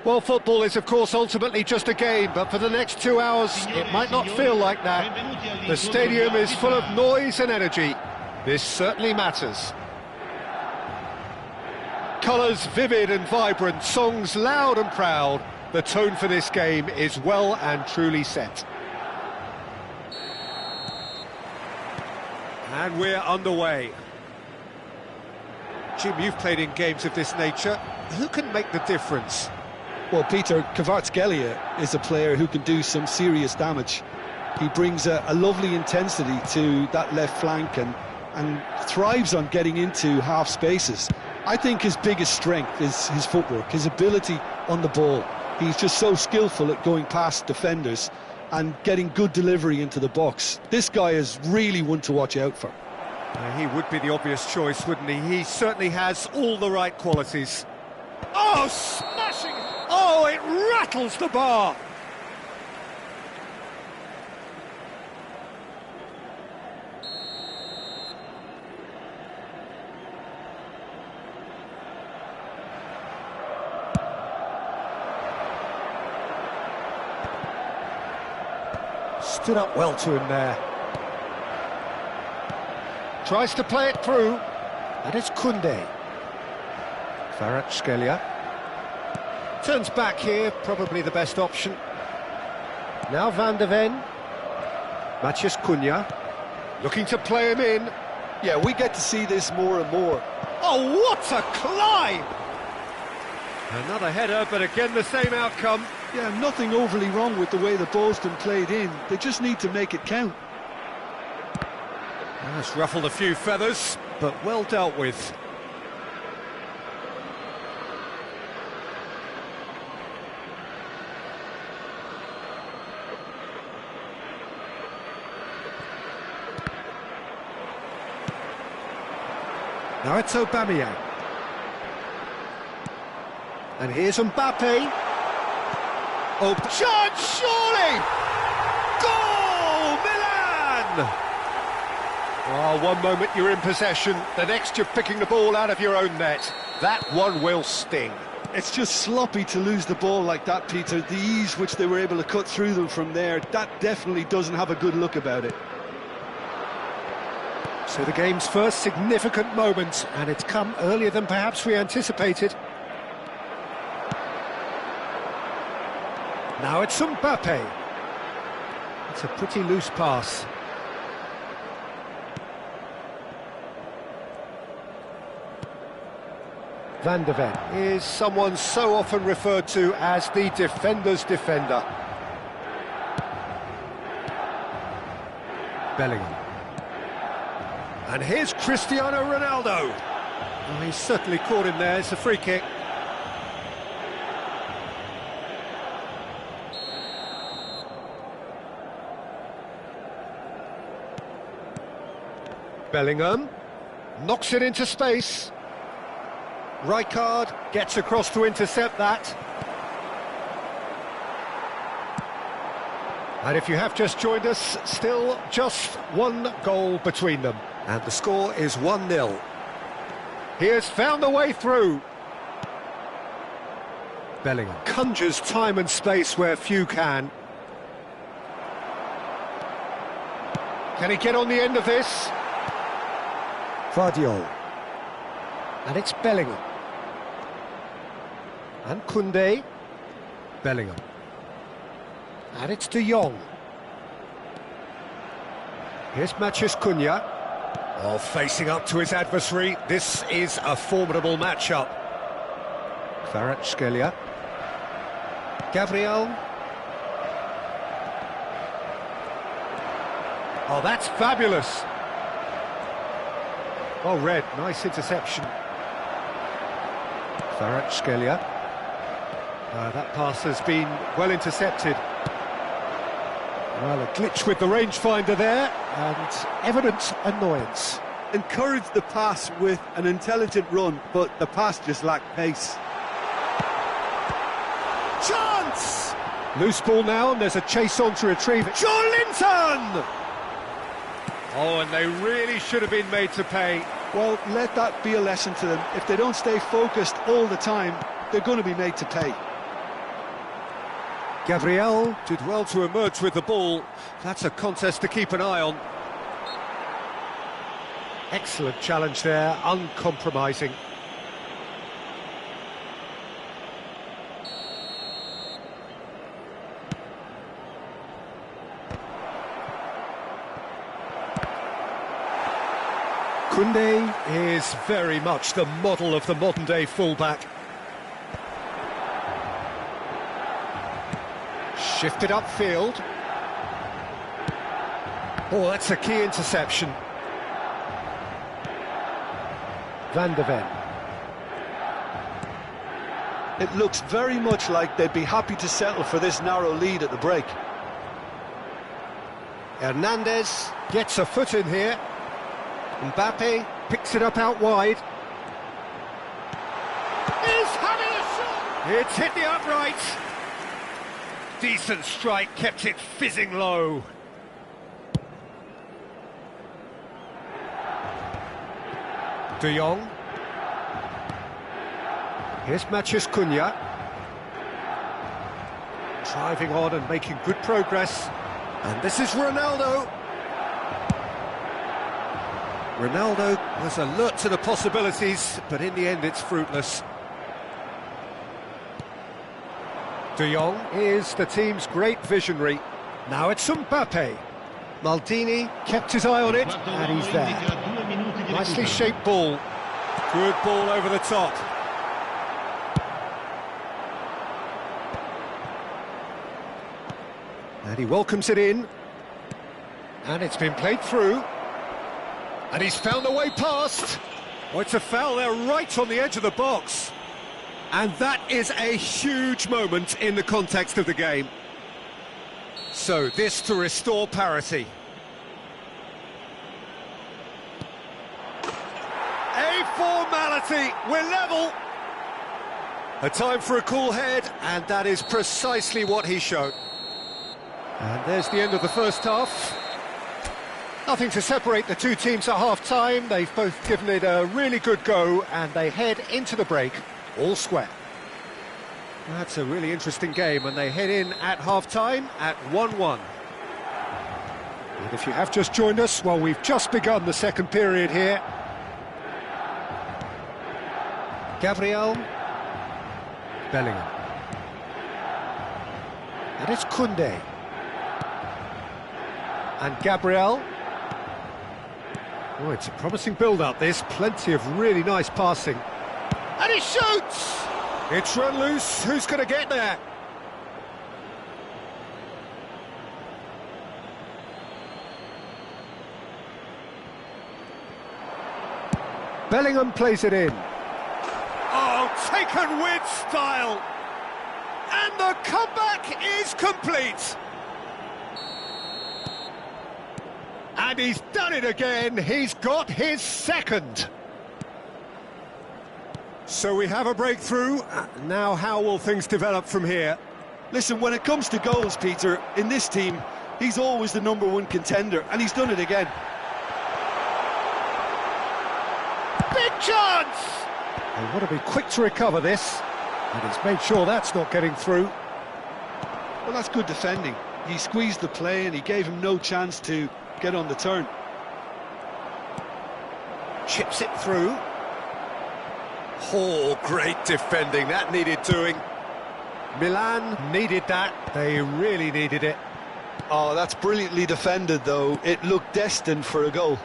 Well, football is, of course, ultimately just a game, but for the next 2 hours, it might not feel like that. The stadium is full of noise and energy. This certainly matters. Colours vivid and vibrant, songs loud and proud. The tone for this game is well and truly set. And we're underway. Jim, you've played in games of this nature. Who can make the difference? Well, Peter, Kvaratskhelia is a player who can do some serious damage. He brings a lovely intensity to that left flank and thrives on getting into half spaces. I think his biggest strength is his footwork, his ability on the ball. He's just so skillful at going past defenders and getting good delivery into the box. This guy is really one to watch out for. He would be the obvious choice, wouldn't he? He certainly has all the right qualities. Oh, smashing! Oh, it rattles the bar! Stood up well to him there. Tries to play it through. That is Koundé. Kvaratskhelia. Turns back here, probably the best option. Now Van de Ven. Matheus Cunha. Looking to play him in. Yeah, we get to see this more and more. Oh, what a climb! Another header, but again the same outcome. Yeah, nothing overly wrong with the way the ball's been played in. They just need to make it count. That's ruffled a few feathers, but well dealt with. Now it's Aubameyang. And here's Mbappe. Oh, chance, surely! Goal, Milan! Oh, one moment you're in possession, the next you're picking the ball out of your own net. That one will sting. It's just sloppy to lose the ball like that, Peter. The ease which they were able to cut through them from there, that definitely doesn't have a good look about it. So the game's first significant moment, and it's come earlier than perhaps we anticipated. Now it's Mbappe. It's a pretty loose pass. Van de Ven is someone so often referred to as the defender's defender. Bellingham. And here's Cristiano Ronaldo. Oh, he's certainly caught him there. It's a free kick. Bellingham knocks it into space. Rijkaard gets across to intercept that. And if you have just joined us, still just one goal between them. And the score is 1-0. He has found a way through. Bellingham conjures time and space where few can. Can he get on the end of this? Guardiola. And it's Bellingham. And Koundé. Bellingham. And it's De Jong. Here's Matheus Cunha. Oh, facing up to his adversary. This is a formidable matchup. Kvaratskhelia. Gabriel. Oh, that's fabulous. Oh, Red, nice interception. Kvaratskhelia. That pass has been well intercepted. Well, a glitch with the rangefinder there, and evident annoyance. Encouraged the pass with an intelligent run, but the pass just lacked pace. Chance! Loose ball now, and there's a chase on to retrieve it. Joelinton! Oh, and they really should have been made to pay. Well, let that be a lesson to them. If they don't stay focused all the time, they're going to be made to pay. Gabriel did well to emerge with the ball. That's a contest to keep an eye on. Excellent challenge there, uncompromising. Koundé is very much the model of the modern-day fullback. Shifted upfield. Oh, that's a key interception. Van de Ven. It looks very much like they'd be happy to settle for this narrow lead at the break. Hernandez gets a foot in here. Mbappe picks it up out wide. He's having a shot! It's hit the upright. Decent strike, kept it fizzing low. De Jong. Here's Matheus Cunha. Driving on and making good progress. And this is Ronaldo. Ronaldo was alert to the possibilities, but in the end it's fruitless. De Jong is the team's great visionary. Now it's Mbappe. Maldini kept his eye on it, and he's there. Nicely shaped ball. Good ball over the top. And he welcomes it in. And it's been played through. And he's found the way past. Oh, it's a foul there right on the edge of the box. And that is a huge moment in the context of the game. So this to restore parity. A formality, we're level. A time for a cool head, and that is precisely what he showed. And there's the end of the first half. Nothing to separate the two teams at half-time. They've both given it a really good go, and they head into the break all square. That's a really interesting game, and they head in at half-time at 1-1. And if you have just joined us, well, we've just begun the second period here. Gabriel. Bellingham. And it's Koundé. And Gabriel. Oh, it's a promising build-up, this. Plenty of really nice passing. And he shoots! It's run loose. Who's going to get there? Bellingham plays it in. Oh, taken with style. And the comeback is complete. And he's done it again. He's got his second. So we have a breakthrough. Now how will things develop from here? Listen, when it comes to goals, Peter, in this team, he's always the #1 contender, and he's done it again. Big chance! They want to be quick to recover this, and he's made sure that's not getting through. Well, that's good defending. He squeezed the play and he gave him no chance to get on the turn. Chips it through. Oh, great defending, that needed doing. Milan needed that, they really needed it. Oh, that's brilliantly defended, though. It looked destined for a goal.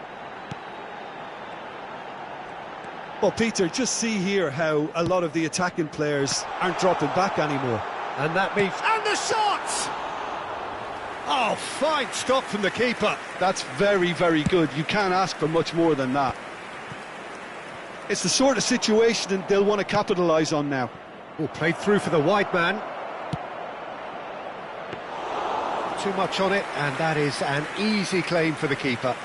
Well, Peter, just see here how a lot of the attacking players aren't dropping back anymore. And that means... And the shot! Oh, fine stop from the keeper. That's very, very good. You can't ask for much more than that. It's the sort of situation they'll want to capitalise on now. Oh, played through for the wide man. Too much on it, and that is an easy claim for the keeper.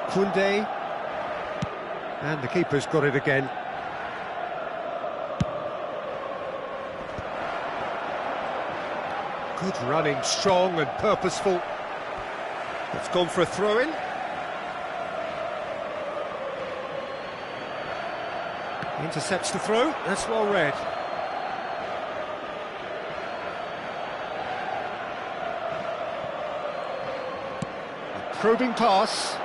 Koundé. And the keeper's got it again. Good running, strong and purposeful. It's gone for a throw-in. Intercepts the throw, that's well read. A probing pass.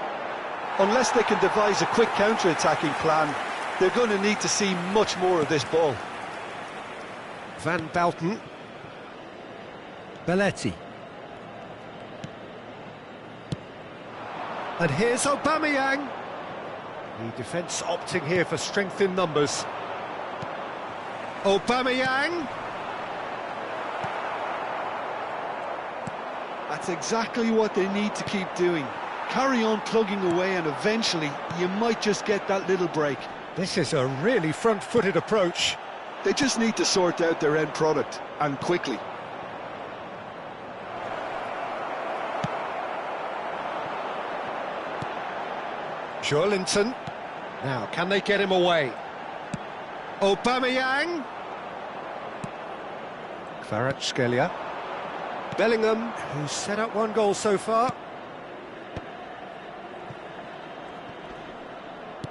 Unless they can devise a quick counter-attacking plan, they're going to need to see much more of this ball. Van Bouten. Belletti. And here's Aubameyang. The defence opting here for strength in numbers. Aubameyang. That's exactly what they need to keep doing. Carry on plugging away and eventually you might just get that little break. This is a really front-footed approach. They just need to sort out their end product, and quickly. Joelinton. Now, can they get him away? Aubameyang. Kvaratskhelia. Bellingham, who's set up one goal so far.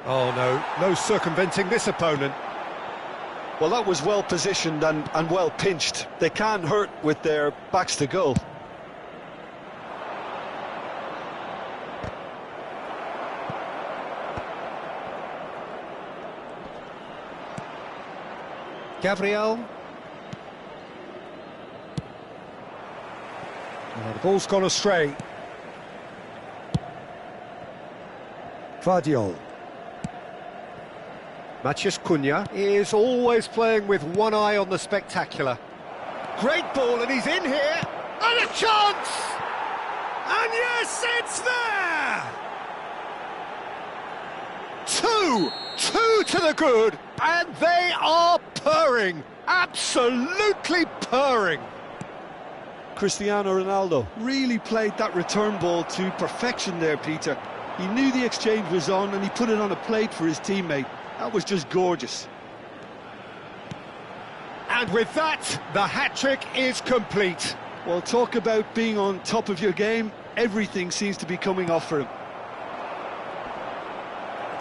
Oh no, no circumventing this opponent. Well, that was well positioned and well pinched. They can't hurt with their backs to goal. Gabriel. Oh, the ball's gone astray. Vardiol. Matheus Cunha is always playing with one eye on the spectacular. Great ball, and he's in here, and a chance! And yes, it's there! Two to the good, and they are purring, absolutely purring. Cristiano Ronaldo really played that return ball to perfection there, Peter. He knew the exchange was on and he put it on a plate for his teammate. That was just gorgeous. And with that, the hat-trick is complete. Well, talk about being on top of your game. Everything seems to be coming off for him.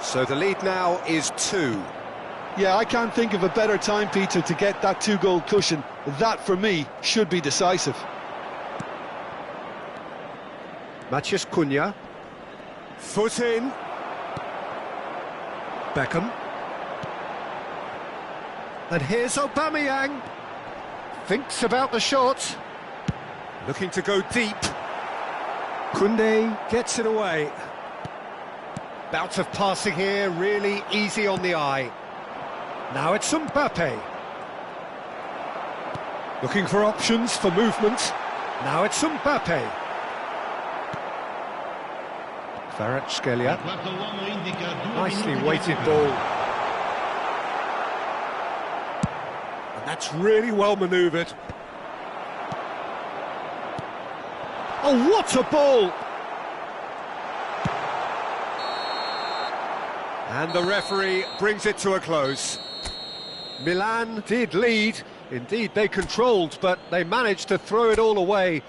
So the lead now is 2. Yeah, I can't think of a better time, Peter, to get that 2-goal cushion. That, for me, should be decisive. Matheus Cunha. Foot in. Beckham. And here's Aubameyang. Thinks about the shot. Looking to go deep. Koundé gets it away. Bout of passing here, really easy on the eye. Now it's Mbappe. Looking for options for movement. Now it's Mbappe. Kvaratskhelia. Nicely weighted ball. And that's really well manoeuvred. Oh, what a ball! And the referee brings it to a close. Milan did lead. Indeed, they controlled, but they managed to throw it all away.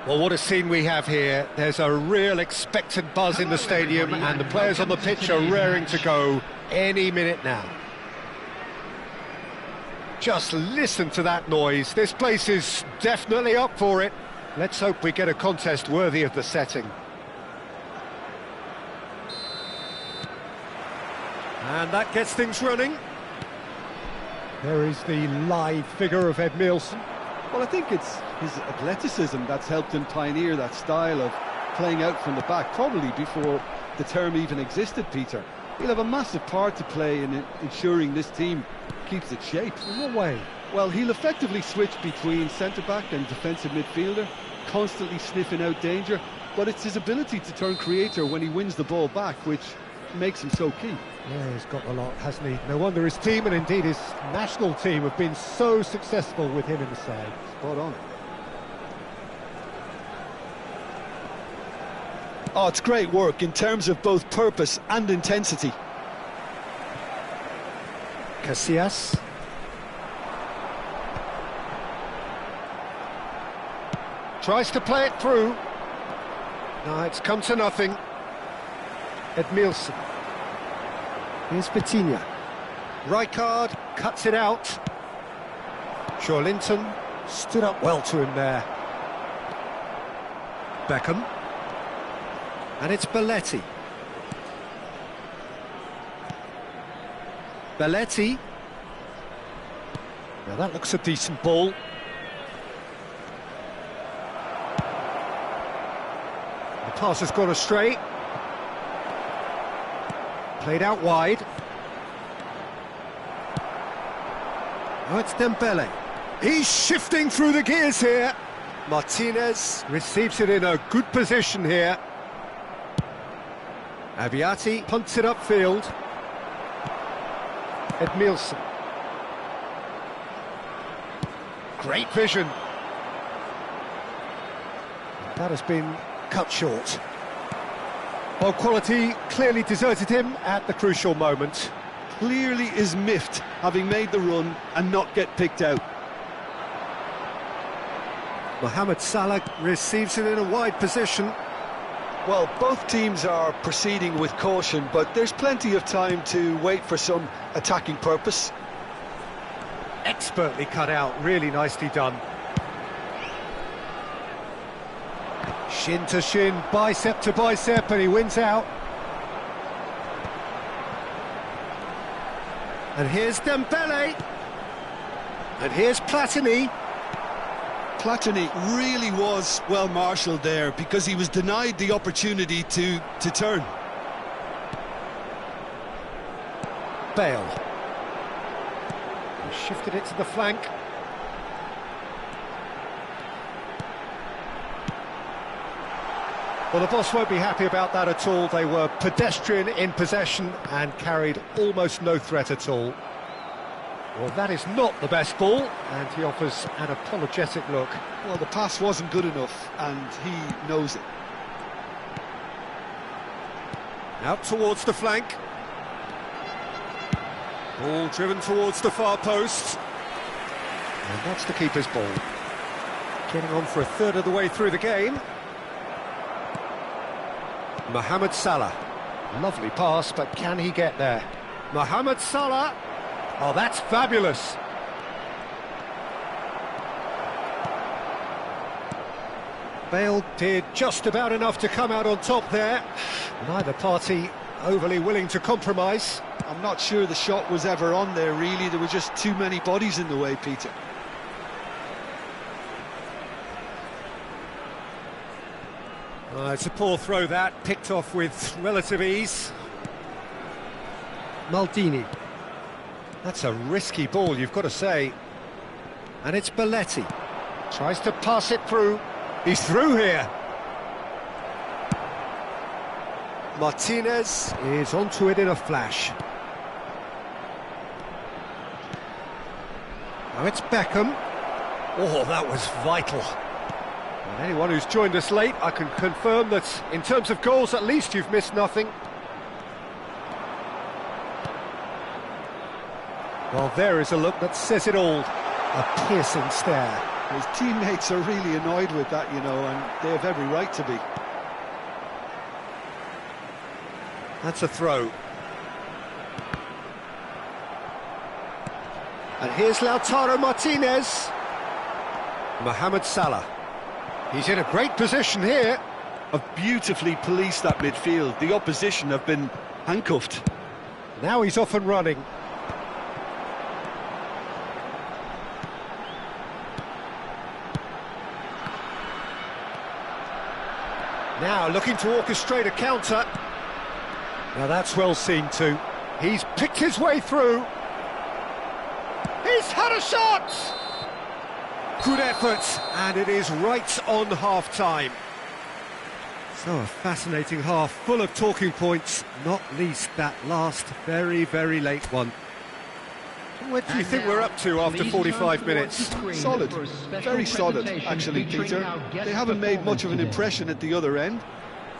Well, what a scene we have here. There's a real expectant buzz in the stadium, and the players on the pitch are raring to go any minute now. Just listen to that noise. This place is definitely up for it. Let's hope we get a contest worthy of the setting. And that gets things running. There is the live figure of Ed Nielsen. Well, I think it's his athleticism that's helped him pioneer that style of playing out from the back, probably before the term even existed, Peter. He'll have a massive part to play in ensuring this team keeps its shape. In what way? Well, he'll effectively switch between centre-back and defensive midfielder, constantly sniffing out danger, but it's his ability to turn creator when he wins the ball back which makes him so key. Yeah, he's got a lot, hasn't he? No wonder his team, and indeed his national team, have been so successful with him in the side. Spot on. Oh, it's great work in terms of both purpose and intensity. Casillas. Tries to play it through. No, it's come to nothing. Ed Nielsen. Here's Vitinha. Rijkaard cuts it out. Joelinton stood up well to him there. Beckham. And it's Belletti. Belletti. Now that looks a decent ball. The pass has gone astray. Played out wide. Now it's Dembele. He's shifting through the gears here. Martinez receives it in a good position here. Abiati punts it upfield. Ed Nielsen. Great vision. That has been cut short. Well, quality clearly deserted him at the crucial moment. Clearly is miffed having made the run and not get picked out. Mohamed Salah receives it in a wide position. Well, both teams are proceeding with caution, but there's plenty of time to wait for some attacking purpose. Expertly cut out, really nicely done. Shin to shin, bicep to bicep, and he wins out. And here's Dembele. And here's Platini. Platini really was well marshalled there because he was denied the opportunity to turn. Bale. He shifted it to the flank. Well, the boss won't be happy about that at all. They were pedestrian in possession and carried almost no threat at all. Well, that is not the best ball, and he offers an apologetic look. Well, the pass wasn't good enough, and he knows it. Out towards the flank. Ball driven towards the far post. And that's the keeper's ball. Getting on for a third of the way through the game. Mohamed Salah. Lovely pass, but can he get there? Mohamed Salah. Oh, that's fabulous. Bale did just about enough to come out on top there. Neither party overly willing to compromise. I'm not sure the shot was ever on there, really. There were just too many bodies in the way, Peter. It's a poor throw that, picked off with relative ease. Maldini. That's a risky ball, you've got to say. And it's Belletti. Tries to pass it through. He's through here. Martinez is onto it in a flash. Now it's Beckham. Oh, that was vital. And anyone who's joined us late, I can confirm that in terms of goals, at least you've missed nothing. Well, there is a look that says it all. A piercing stare. His teammates are really annoyed with that, you know, and they have every right to be. That's a throw. And here's Lautaro Martinez. Mohamed Salah. He's in a great position here. Have beautifully policed that midfield. The opposition have been handcuffed. Now he's off and running. Now looking to orchestrate a counter. Now that's well seen too. He's picked his way through. He's had a shot! Good effort, and it is right on half-time. So a fascinating half, full of talking points, not least that last very, very late one. What do you think we're up to after 45 minutes? Solid, very solid, actually, Peter. They haven't made much of an impression at the other end,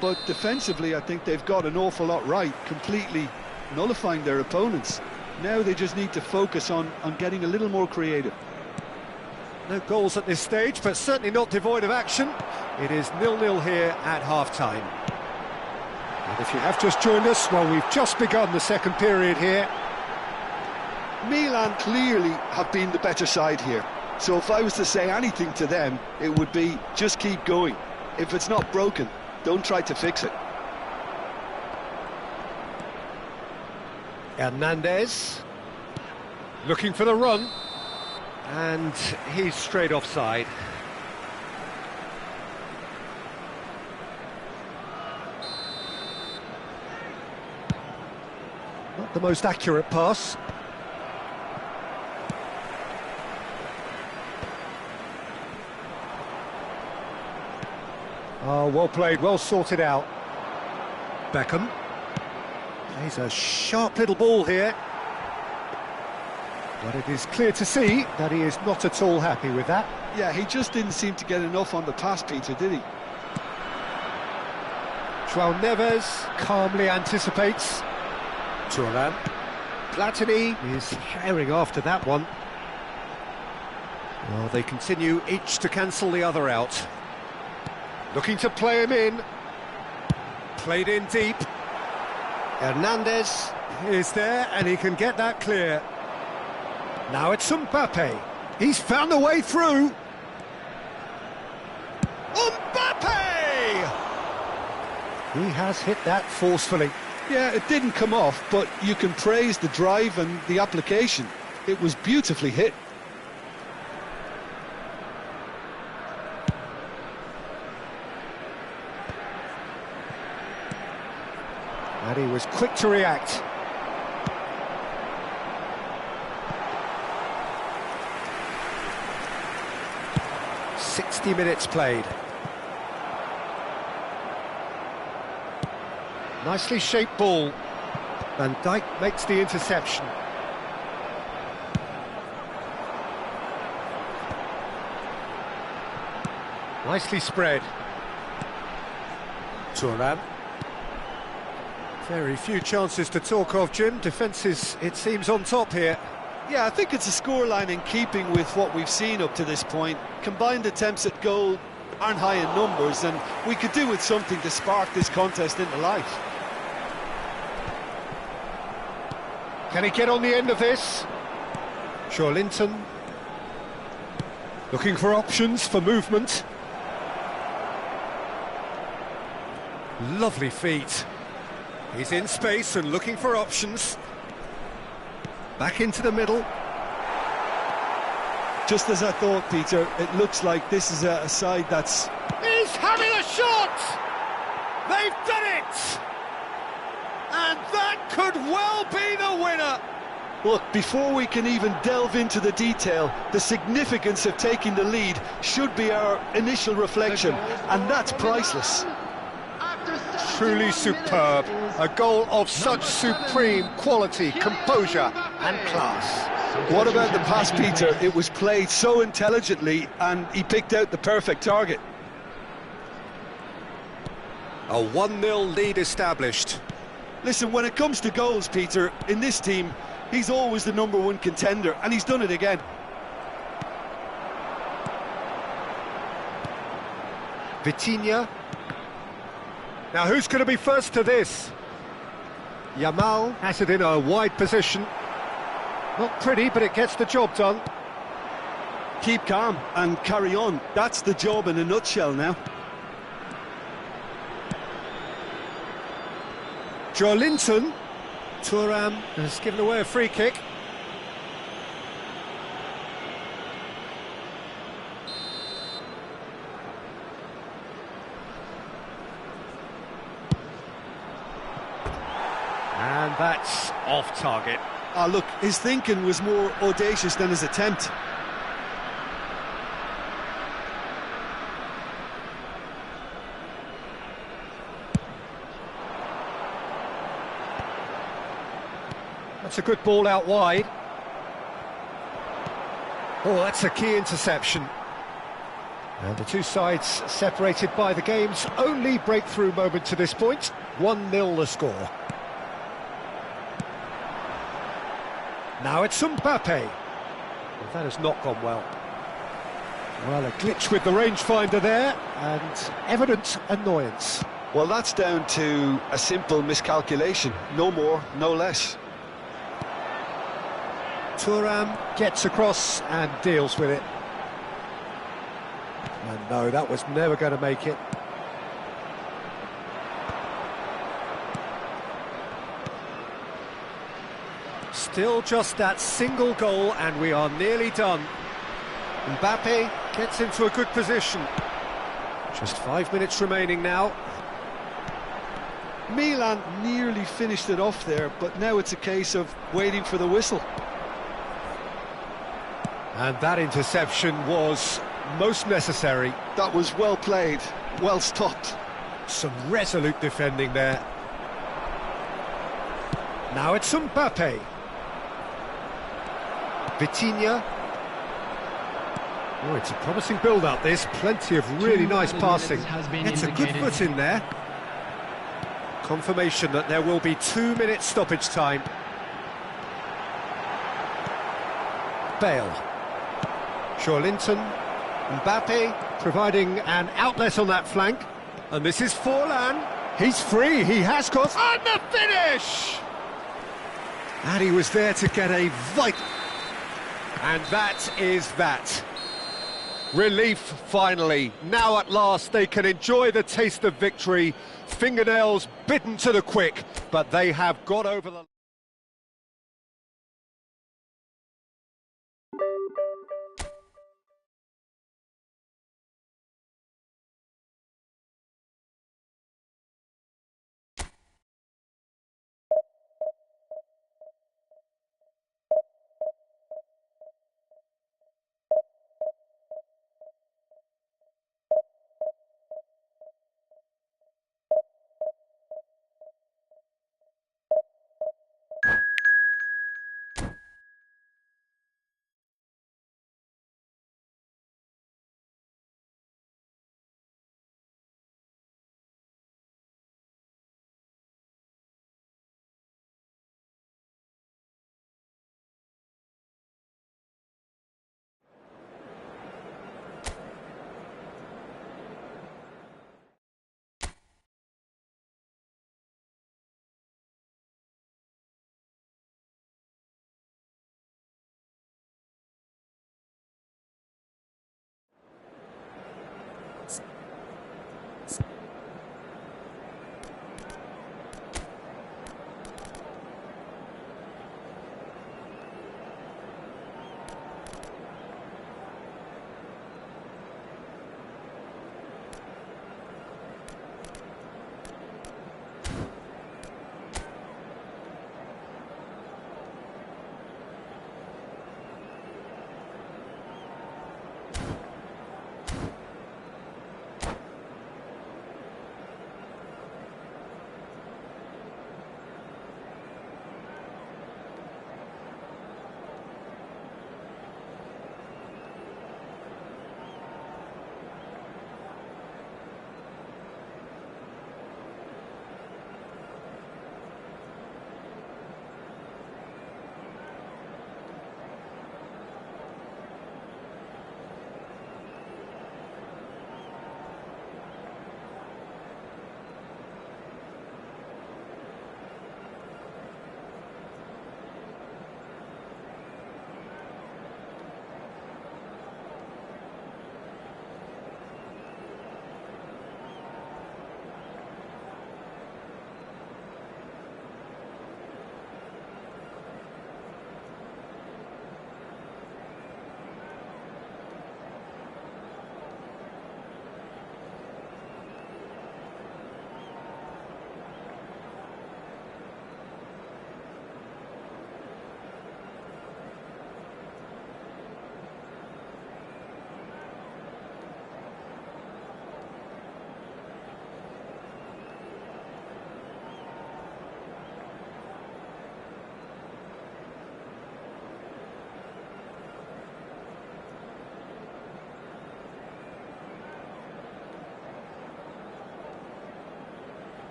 but defensively I think they've got an awful lot right, completely nullifying their opponents. Now they just need to focus on getting a little more creative. No goals at this stage, but certainly not devoid of action. It is 0-0 here at half-time. And if you have just joined us, well, we've just begun the second period here. Milan clearly have been the better side here. So if I was to say anything to them, it would be just keep going. If it's not broken, don't try to fix it. Hernandez looking for the run, and he's straight offside. Not the most accurate pass. Oh, well played, well sorted out. Beckham. Plays a sharp little ball here. But it is clear to see that he is not at all happy with that. Yeah, he just didn't seem to get enough on the pass, Peter, did he? João Neves calmly anticipates. Thuram. Platini is herring after that one. Well, they continue each to cancel the other out. Looking to play him in. Played in deep. Hernandez is there, and he can get that clear. Now it's Mbappe. He's found a way through. Mbappe! He has hit that forcefully. Yeah, it didn't come off, but you can praise the drive and the application. It was beautifully hit. And he was quick to react. "60 minutes played. Nicely shaped ball. Van Dijk makes the interception. Nicely spread. Thuram. Very few chances to talk of, Jim. Defence is, it seems, on top here. Yeah, I think it's a scoreline in keeping with what we've seen up to this point. Combined attempts at goal aren't high in numbers, and we could do with something to spark this contest into life. Can he get on the end of this? Joelinton. Looking for options for movement. Lovely feet. He's in space and looking for options. Back into the middle. Just as I thought, Peter, it looks like this is a side that's... He's having a shot! They've done it! And that could well be the winner! Look, before we can even delve into the detail, the significance of taking the lead should be our initial reflection, and that's priceless. Truly superb. A goal of such supreme quality, composure and class. What about the pass, Peter? It was played so intelligently and he picked out the perfect target. A 1-0 lead established. Listen, when it comes to goals, Peter, in this team, he's always the #1 contender, and he's done it again. Vitinha. Now who's going to be first to this? Yamal has it in a wide position. Not pretty, but it gets the job done. Keep calm and carry on. That's the job in a nutshell now. Joelinton. Thuram has given away a free kick. And that's off target. Ah, look, his thinking was more audacious than his attempt. That's a good ball out wide. Oh, that's a key interception. And the two sides separated by the game's only breakthrough moment to this point. 1-0 the score. Now it's Mbappe. Well, that has not gone well. Well, a glitch with the rangefinder there, and evident annoyance. Well, that's down to a simple miscalculation. No more, no less. Thuram gets across and deals with it. And no, that was never going to make it. Still just that single goal and we are nearly done. Mbappe gets into a good position. Just 5 minutes remaining now. Milan nearly finished it off there, but now it's a case of waiting for the whistle. And that interception was most necessary. That was well played, well stopped. Some resolute defending there. Now it's Mbappe. Vitinha. Oh, it's a promising build-up, this. Plenty of really nice passing. It's a good foot in there. Confirmation that there will be 2 minutes stoppage time. Bale. Joelinton. Mbappe providing an outlet on that flank. And this is Forlan. He's free, he has got... And the finish! And he was there to get a vital... And that is that. Relief, finally. Now at last they can enjoy the taste of victory. Fingernails bitten to the quick, but they have got over the...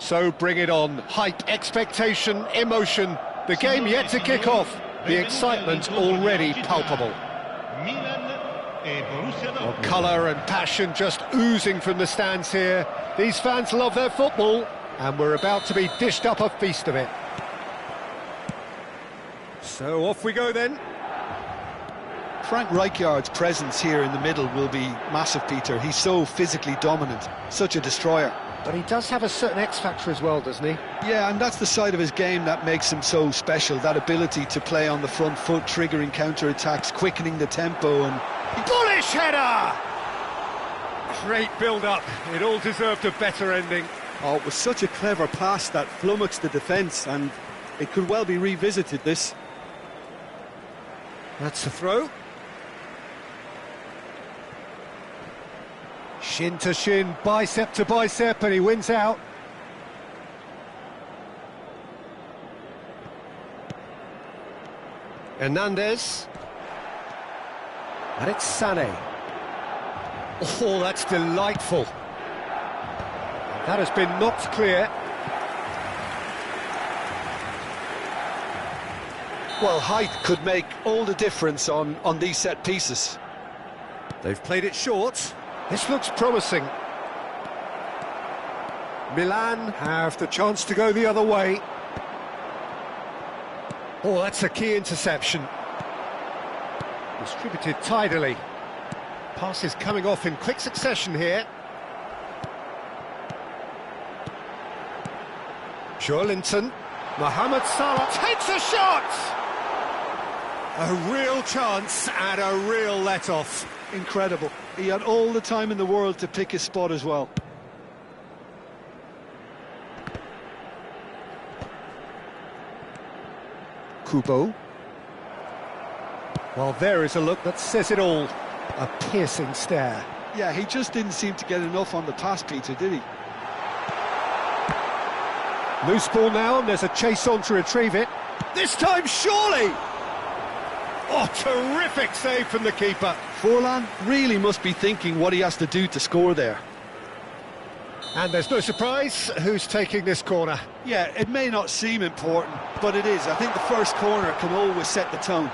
So bring it on. Hype, expectation, emotion. The game yet to kick off. The excitement already palpable. Well, colour and passion just oozing from the stands here. These fans love their football, and we're about to be dished up a feast of it. So off we go then. Frank Rijkaard's presence here in the middle will be massive, Peter. He's so physically dominant, such a destroyer. But he does have a certain X-factor as well, doesn't he? Yeah, and that's the side of his game that makes him so special, that ability to play on the front foot, triggering counter-attacks, quickening the tempo, and... Bullish header! Great build-up. It all deserved a better ending. Oh, it was such a clever pass that flummoxed the defence, and it could well be revisited, this. That's the throw. Shin to shin, bicep to bicep, and he wins out. Hernandez. And it's Sané. Oh, that's delightful. That has been knocked clear. Well, height could make all the difference on these set pieces. They've played it short. This looks promising. Milan have the chance to go the other way. Oh, that's a key interception. Distributed tidily. Passes coming off in quick succession here. Joelinton. Mohamed Salah takes a shot! A real chance and a real let-off. Incredible. He had all the time in the world to pick his spot as well. Kubo. Well, there is a look that says it all. A piercing stare. Yeah, he just didn't seem to get enough on the pass, Peter, did he? Loose ball now, and there's a chase on to retrieve it. This time, surely! Oh, terrific save from the keeper. Forlan really must be thinking what he has to do to score there. And there's no surprise who's taking this corner. Yeah, it may not seem important, but it is. I think the first corner can always set the tone.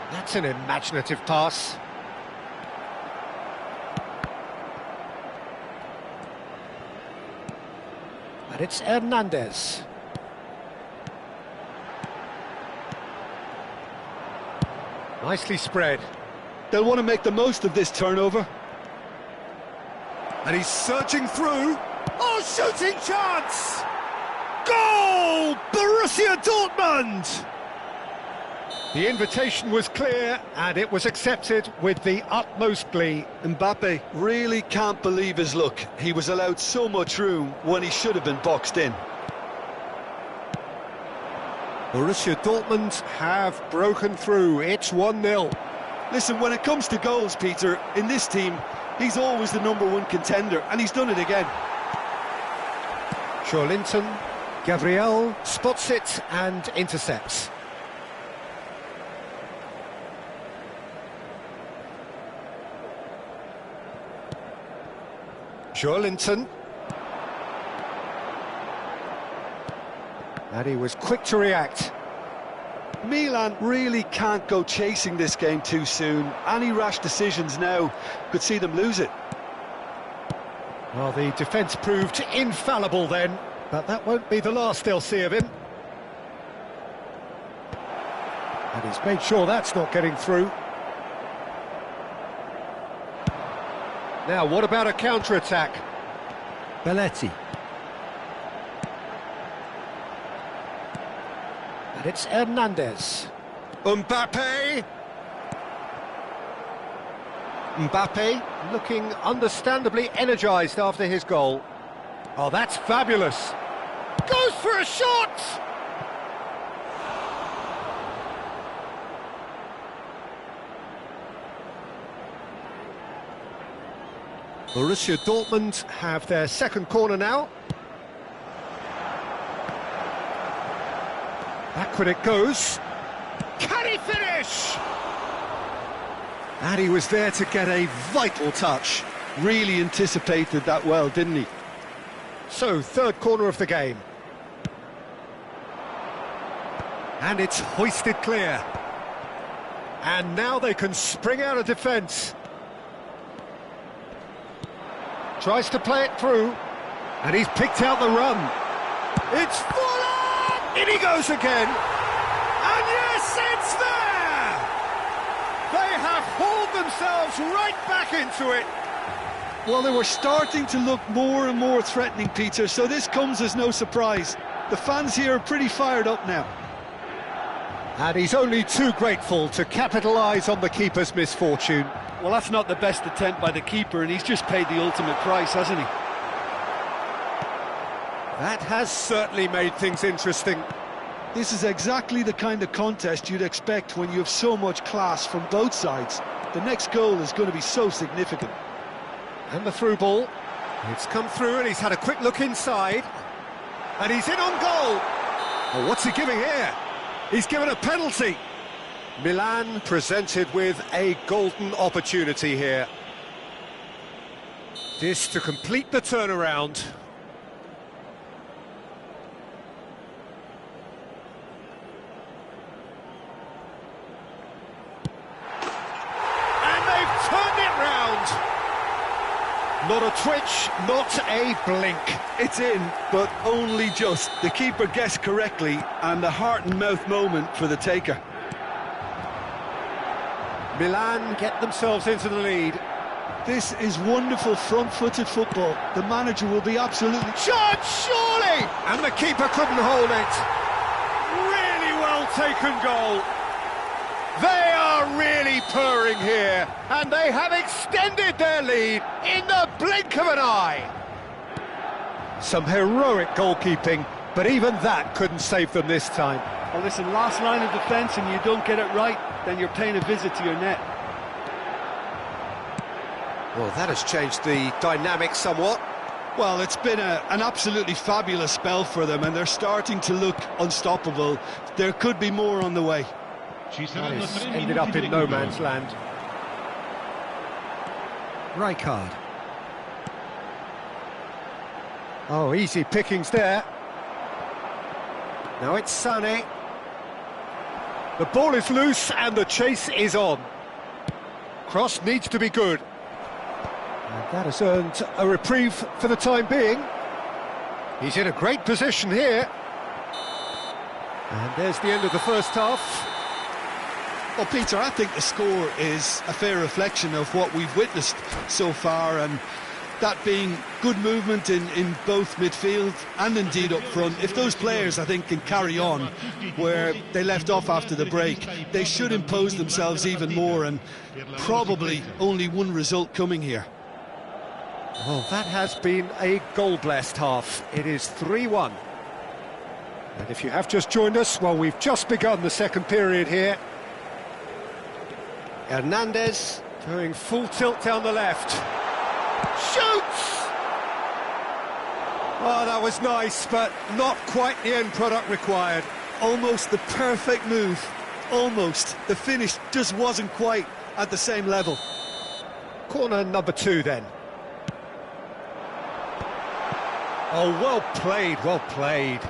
That's an imaginative pass. And it's Hernandez. Nicely spread. They'll want to make the most of this turnover. And he's searching through. Oh, shooting chance! Goal! Borussia Dortmund! The invitation was clear, and it was accepted with the utmost glee. Mbappe really can't believe his luck. He was allowed so much room when he should have been boxed in. Borussia Dortmund have broken through. It's 1-0. Listen, when it comes to goals, Peter, in this team, he's always the #1 contender, and he's done it again. Joelinton, Gabriel spots it and intercepts. Joelinton. And he was quick to react. Milan really can't go chasing this game too soon. Any rash decisions now could see them lose it. Well, the defence proved infallible then, but that won't be the last they'll see of him. And he's made sure that's not getting through. Now, what about a counter-attack? Belletti. And it's Hernandez. Mbappe! Mbappe looking understandably energised after his goal. Oh, that's fabulous. Goes for a shot! Borussia Dortmund have their second corner now. Backward it goes. Can he finish? And he was there to get a vital touch. Really anticipated that well, didn't he? So, third corner of the game. And it's hoisted clear. And now they can spring out of defence. Tries to play it through. And he's picked out the run. It's full on! In he goes again. And yes, it's there! They have hauled themselves right back into it. Well, they were starting to look more and more threatening, Peter, so this comes as no surprise. The fans here are pretty fired up now. And he's only too grateful to capitalise on the keeper's misfortune. Well, that's not the best attempt by the keeper, and he's just paid the ultimate price, hasn't he? That has certainly made things interesting. This is exactly the kind of contest you'd expect when you have so much class from both sides. The next goal is going to be so significant. And the through ball. It's come through and he's had a quick look inside. And he's in on goal. Oh, what's he giving here? He's given a penalty. Milan presented with a golden opportunity here. This to complete the turnaround. And they've turned it round. Not a twitch, not a blink. It's in, but only just. The keeper guessed correctly, and a heart-and-mouth moment for the taker. Milan get themselves into the lead. This is wonderful front-footed football. The manager will be absolutely... Shot, surely! And the keeper couldn't hold it. Really well taken goal. They are really purring here, and they have extended their lead in the blink of an eye. Some heroic goalkeeping, but even that couldn't save them this time. Well, listen, last line of defence and you don't get it right, then you're paying a visit to your net. Well, that has changed the dynamic somewhat. Well, it's been an absolutely fabulous spell for them, and they're starting to look unstoppable. There could be more on the way. That is ended up in no man's land. Rijkaard. Oh, easy pickings there. Now it's Sané. The ball is loose and the chase is on. Cross needs to be good. And that has earned a reprieve for the time being. He's in a great position here. And there's the end of the first half. Well, Peter, I think the score is a fair reflection of what we've witnessed so far, and that being good movement in both midfield and indeed up front. If those players, I think, can carry on where they left off after the break, they should impose themselves even more, and probably only one result coming here. Well, that has been a goal-blessed half. It is 3-1. And if you have just joined us, well, we've just begun the second period here. Hernandez going full tilt down the left. Shoots! Oh, that was nice, but not quite the end product required. Almost the perfect move. Almost. The finish just wasn't quite at the same level. Corner number 2 then. Oh, well played, well played.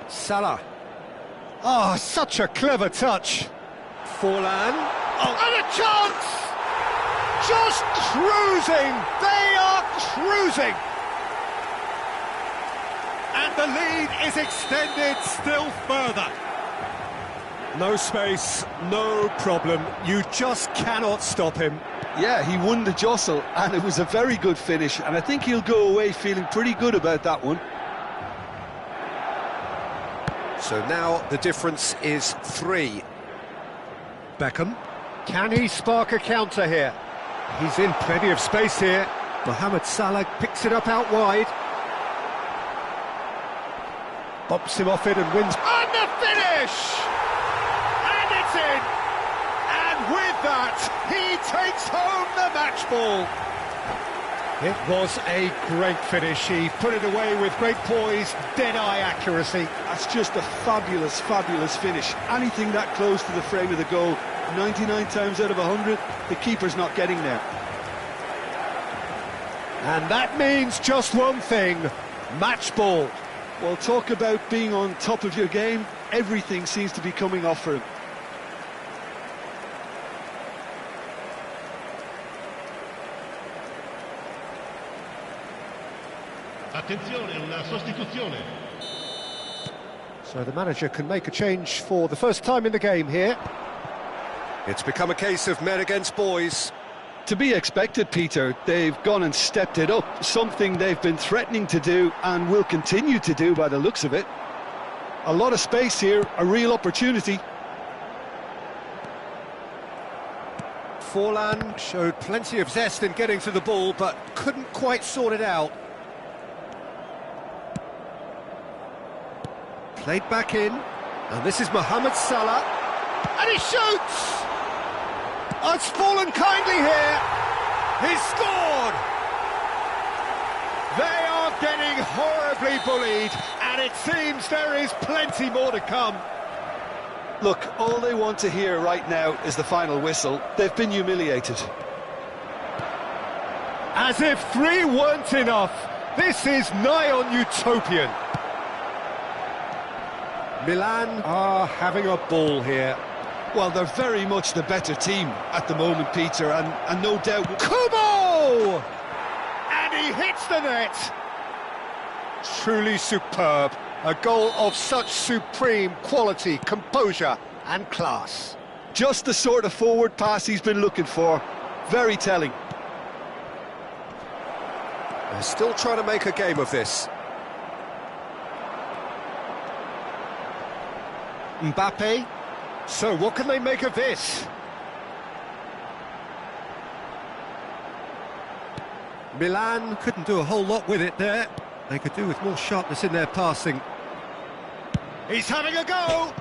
Salah. Oh, such a clever touch. Forlan. Oh, and a chance! Just cruising! They are cruising! And the lead is extended still further. No space, no problem. You just cannot stop him. Yeah, he won the jostle, and it was a very good finish, and I think he'll go away feeling pretty good about that one. So now the difference is 3. Beckham. Can he spark a counter here? He's in plenty of space here. Mohamed Salah picks it up out wide. Bumps him off it and wins. And the finish! And it's in! And with that, he takes home the match ball. It was a great finish. He put it away with great poise, dead-eye accuracy. That's just a fabulous, fabulous finish. Anything that close to the frame of the goal, 99 times out of 100, the keeper's not getting there. And that means just one thing. Match ball. Well, talk about being on top of your game. Everything seems to be coming off for him. Attenzione, una sostituzione. So the manager can make a change for the first time in the game here. It's become a case of men against boys. To be expected, Peter. They've gone and stepped it up, something they've been threatening to do and will continue to do by the looks of it. A lot of space here, a real opportunity. Forlan showed plenty of zest in getting to the ball, but couldn't quite sort it out. Played back in, and this is Mohamed Salah, and he shoots! Oh, it's fallen kindly here. He's scored. They are getting horribly bullied, and it seems there is plenty more to come. Look, all they want to hear right now is the final whistle. They've been humiliated. As if 3 weren't enough, this is nigh on utopian. Milan are having a ball here. Well, they're very much the better team at the moment, Peter, and no doubt... Kubo! And he hits the net! Truly superb. A goal of such supreme quality, composure and class. Just the sort of forward pass he's been looking for. Very telling. They're still trying to make a game of this. Mbappe. So what can they make of this? Milan couldn't do a whole lot with it there. They could do with more sharpness in their passing. He's having a go!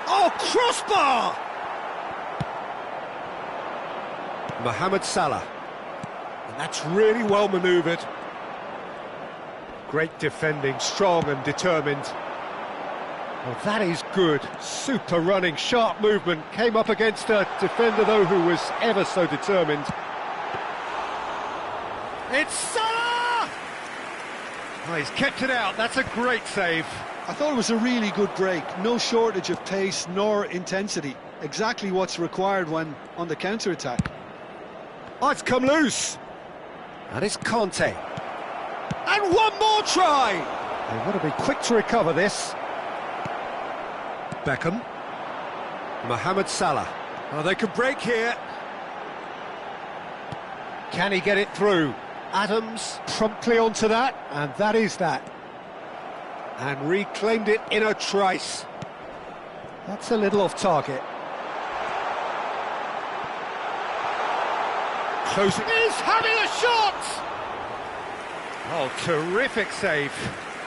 Oh, crossbar! Mohamed Salah. And that's really well manoeuvred. Great defending, strong and determined. Well, that is good. Super running, sharp movement. Came up against a defender, though, who was ever so determined. It's Salah! Oh, he's kept it out. That's a great save. I thought it was a really good break. No shortage of pace nor intensity. Exactly what's required when on the counter-attack. Oh, it's come loose. And it's Conte. And one more try! They want to be quick to recover this. Beckham. Mohamed Salah. Oh, they could break here. Can he get it through? Adams promptly onto that, and that is that. And reclaimed it in a trice. That's a little off target. Closing. He's having a shot! Oh, terrific save.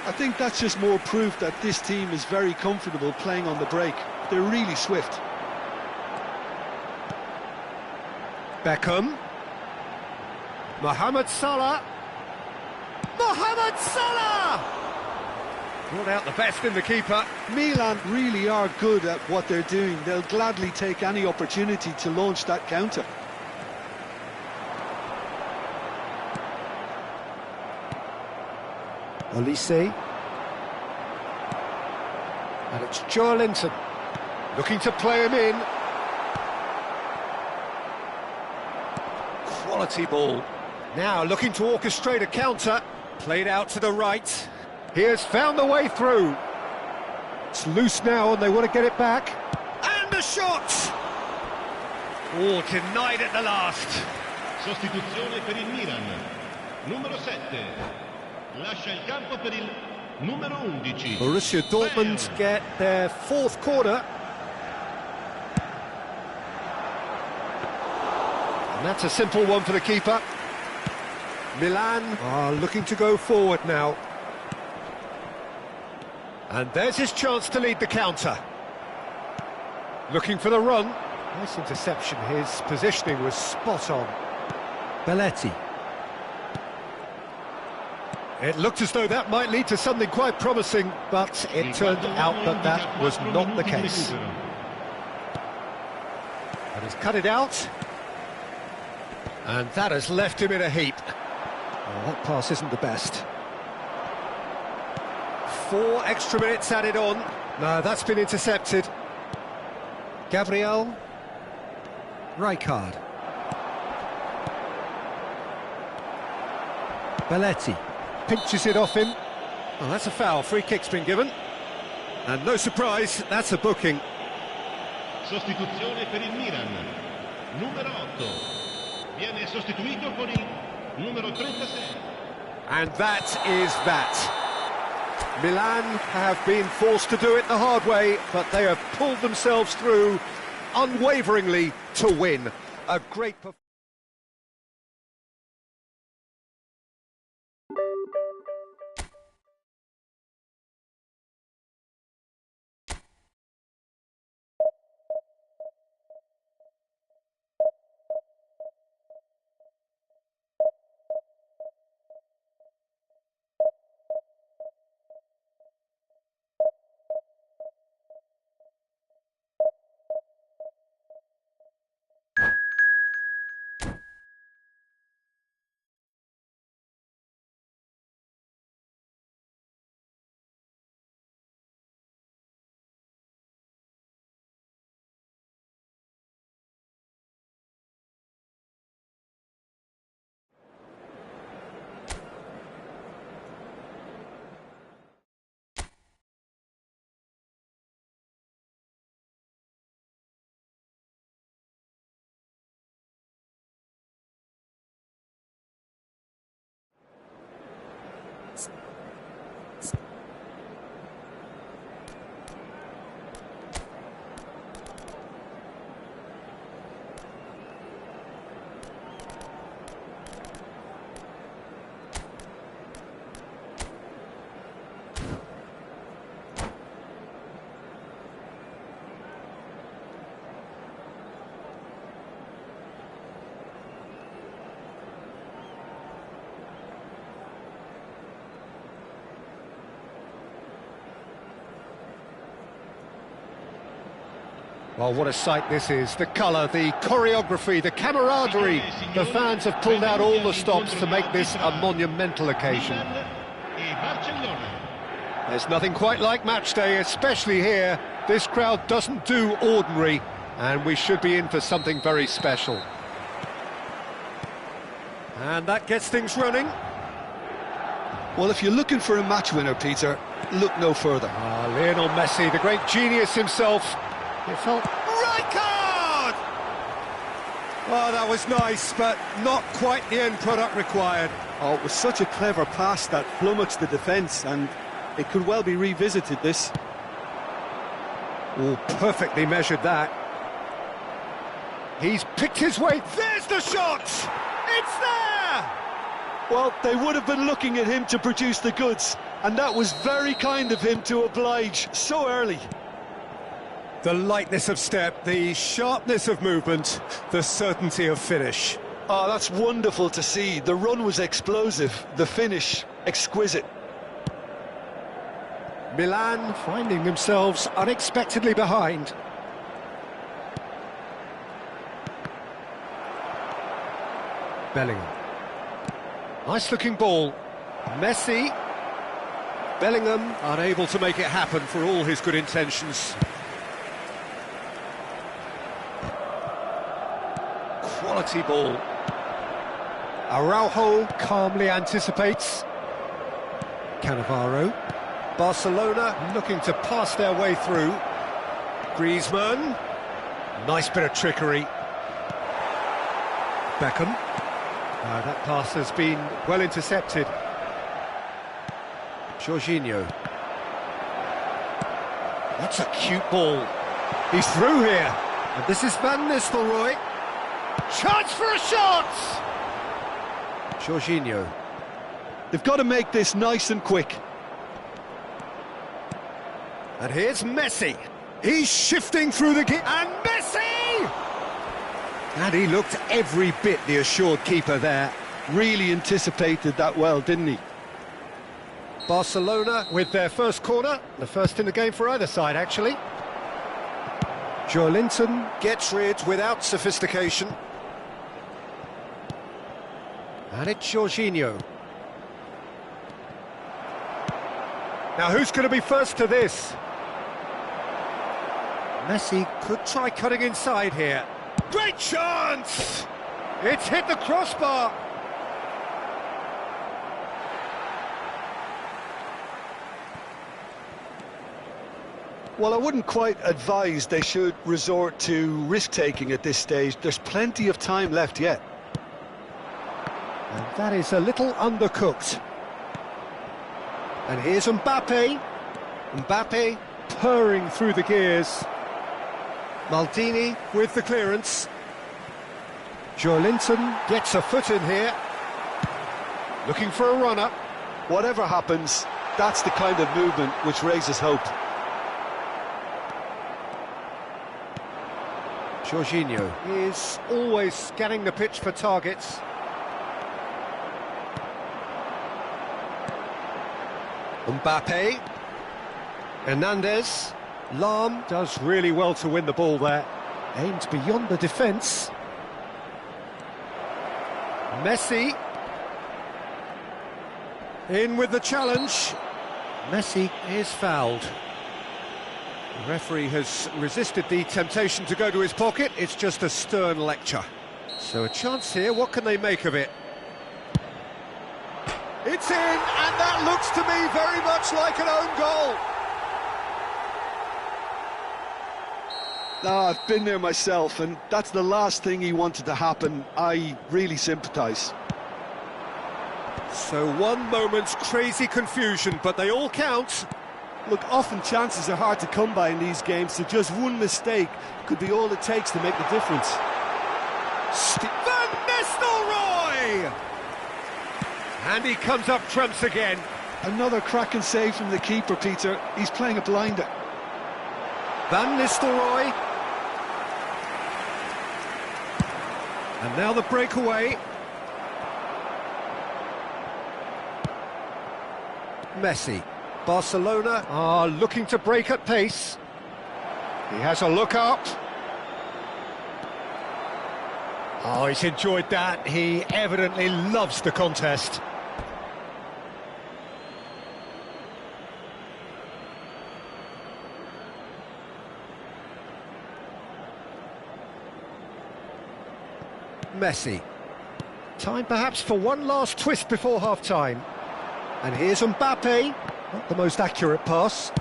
I think that's just more proof that this team is very comfortable playing on the break. They're really swift. Beckham. Mohamed Salah. Mohamed Salah! Brought out the best in the keeper. Milan really are good at what they're doing. They'll gladly take any opportunity to launch that counter. Olise. And it's Joelinton looking to play him in. Quality ball. Now looking to orchestrate a counter. Played out to the right. He has found the way through. It's loose now and they want to get it back. And the shot! Oh, denied at the last. Sostituzione per il Milan. Numero 7. Lascia il campo per il numero 11. Borussia Dortmund get their 4th corner. And that's a simple one for the keeper. Milan are looking to go forward now. And there's his chance to lead the counter. Looking for the run. Nice interception. His positioning was spot on. Belletti. It looked as though that might lead to something quite promising, but it turned out that that was not the case. And he's cut it out. And that has left him in a heap. Well, that pass isn't the best. 4 extra minutes added on. No, that's been intercepted. Gabriel. Rijkaard. Belletti. Pinches it off him. Well, that's a foul. Free kick's been given. And no surprise, that's a booking. Sostituzione per il Milan. Numero 8. Viene sostituito con il numero 36. And that is that. Milan have been forced to do it the hard way, but they have pulled themselves through unwaveringly to win. A great performance. Well, what a sight this is. The colour, the choreography, the camaraderie. The fans have pulled out all the stops to make this a monumental occasion. There's nothing quite like match day, especially here. This crowd doesn't do ordinary, and we should be in for something very special. And that gets things running. Well, if you're looking for a match winner, Peter, look no further. Lionel Messi, the great genius himself. It felt... Rijkaard! Oh, that was nice, but not quite the end product required. Oh, it was such a clever pass that flummoxed the defence, and it could well be revisited, this. Oh, perfectly measured that. He's picked his way. There's the shot! It's there! Well, they would have been looking at him to produce the goods, and that was very kind of him to oblige so early. The lightness of step, the sharpness of movement, the certainty of finish. Oh, that's wonderful to see. The run was explosive, the finish exquisite. Milan finding themselves unexpectedly behind. Bellingham. Nice looking ball. Messi. Bellingham unable to make it happen for all his good intentions. Quality ball. Araujo calmly anticipates. Cannavaro. Barcelona looking to pass their way through. Griezmann. Nice bit of trickery. Beckham. That pass has been well intercepted. Jorginho. That's a cute ball. He's through here. And this is Van Nistelrooy. Chance for a shot! Jorginho. They've got to make this nice and quick. And here's Messi. He's shifting through the kit. And Messi! And he looked every bit the assured keeper there. Really anticipated that well, didn't he? Barcelona with their first corner. The first in the game for either side, actually. Joelinton gets rid without sophistication. And it's Jorginho. Now who's going to be first to this? Messi could try cutting inside here. Great chance! It's hit the crossbar. Well, I wouldn't quite advise they should resort to risk-taking at this stage. There's plenty of time left yet. And that is a little undercooked. And here's Mbappe. Mbappe purring through the gears. Maldini with the clearance. Joelinton gets a foot in here. Looking for a runner. Whatever happens, that's the kind of movement which raises hope. Jorginho is always scanning the pitch for targets. Mbappe. Hernandez. Lahm does really well to win the ball there. Aimed beyond the defence. Messi. In with the challenge. Messi is fouled. The referee has resisted the temptation to go to his pocket. It's just a stern lecture. So a chance here, what can they make of it? It's in, and that looks to me very much like an own goal. No, I've been there myself, and that's the last thing he wanted to happen. I really sympathise. So one moment's crazy confusion, but they all count. Look, often chances are hard to come by in these games, so just one mistake could be all it takes to make the difference. Van Nistelrooy! And he comes up trumps again. Another cracking save from the keeper, Peter. He's playing a blinder. Van Nistelrooy. And now the breakaway. Messi. Barcelona are looking to break at pace. He has a look up. Oh, he's enjoyed that. He evidently loves the contest. Messi. Time perhaps for one last twist before half-time. And here's Mbappe. Not the most accurate pass.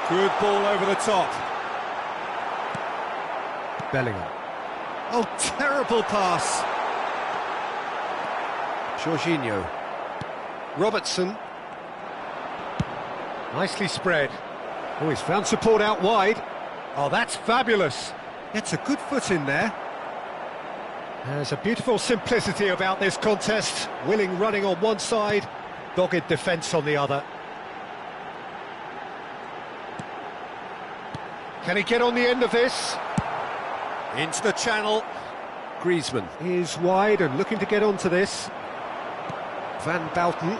Good ball over the top. Bellingham. Oh, terrible pass. Jorginho. Robertson. Nicely spread. Oh, he's found support out wide. Oh, that's fabulous. Gets a good foot in there. There's a beautiful simplicity about this contest. Willing running on one side, dogged defence on the other. Can he get on the end of this? Into the channel. Griezmann is wide and looking to get onto this. Van Bouten.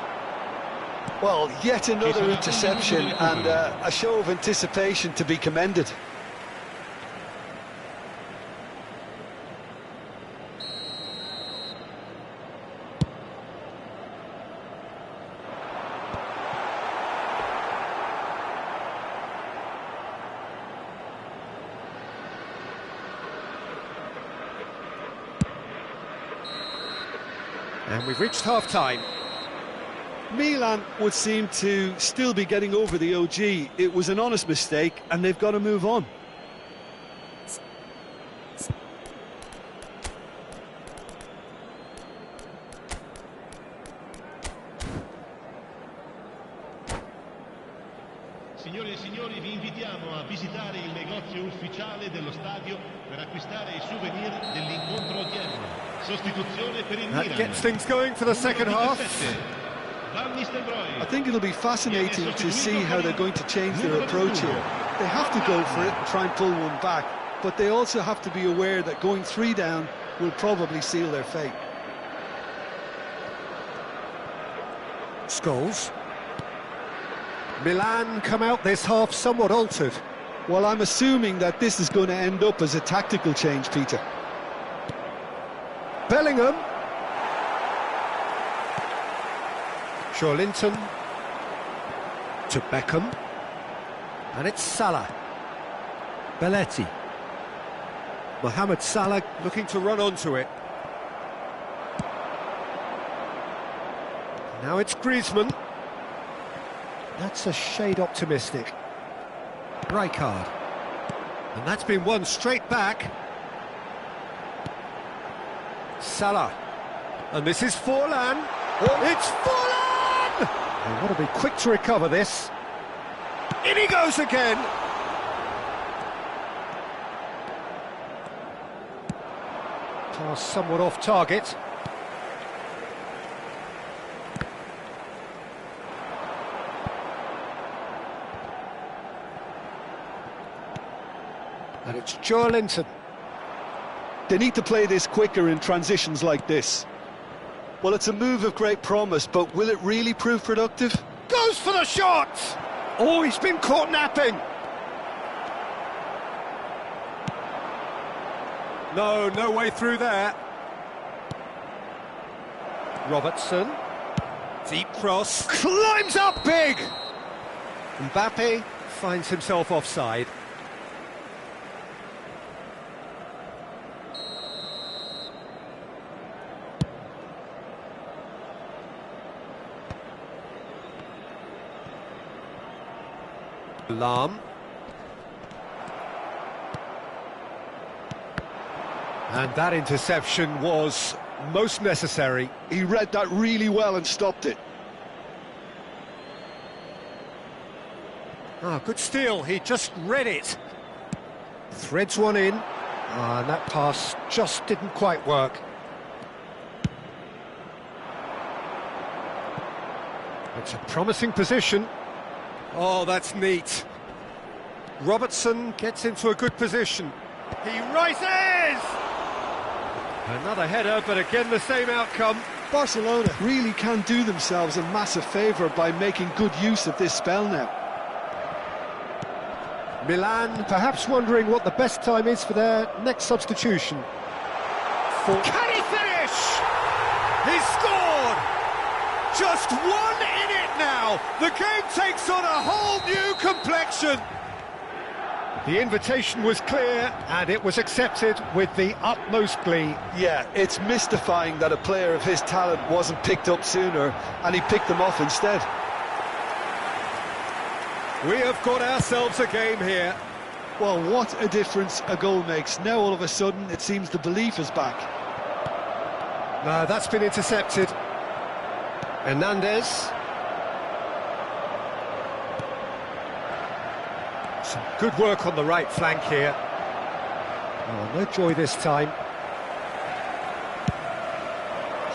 Well, yet another interception and a show of anticipation to be commended. And we've reached half-time. Milan would seem to still be getting over the OG. It was an honest mistake, and they've got to move on. Signore e signori, vi invitiamo a visitare il negozio ufficiale dello stadio per acquistare i souvenir dell'incontro odierno. Sostituzione per il Milan. That gets things going for the second half. I think it'll be fascinating to see how they're going to change their approach here. They have to go for it and try and pull one back, but they also have to be aware that going 3 down will probably seal their fate. Scholes. Milan come out this half somewhat altered. Well, I'm assuming that this is going to end up as a tactical change, Peter. Bellingham. Joelinton to Beckham, and it's Salah. Belletti. Mohamed Salah looking to run onto it. Now it's Griezmann. That's a shade optimistic. Rijkaard. And that's been won straight back. Salah. And this is Forlan. It's Forlan! They want to be quick to recover this. In he goes again. Pass somewhat off target. And it's Joelinton. They need to play this quicker in transitions like this. Well, it's a move of great promise, but will it really prove productive? Goes for the shot! Oh, he's been caught napping. No way through there. Robertson. Deep cross. Climbs up big! Mbappe finds himself offside. Lam. And that interception was most necessary. He read that really well and stopped it. Good steal, he just read it. Threads one in, and that pass just didn't quite work. It's a promising position. Oh, that's neat. Robertson gets into a good position. He rises! Another header, but again the same outcome. Barcelona really can do themselves a massive favour by making good use of this spell now. Milan perhaps wondering what the best time is for their next substitution. Can he finish? He's scored! Just one in it now! The game takes on a whole new complexion! The invitation was clear, and it was accepted with the utmost glee. Yeah, it's mystifying that a player of his talent wasn't picked up sooner, and he picked them off instead. We have got ourselves a game here. Well, what a difference a goal makes. Now all of a sudden it seems the belief is back. No, that's been intercepted. Hernandez. Some good work on the right flank here. Oh, no joy this time.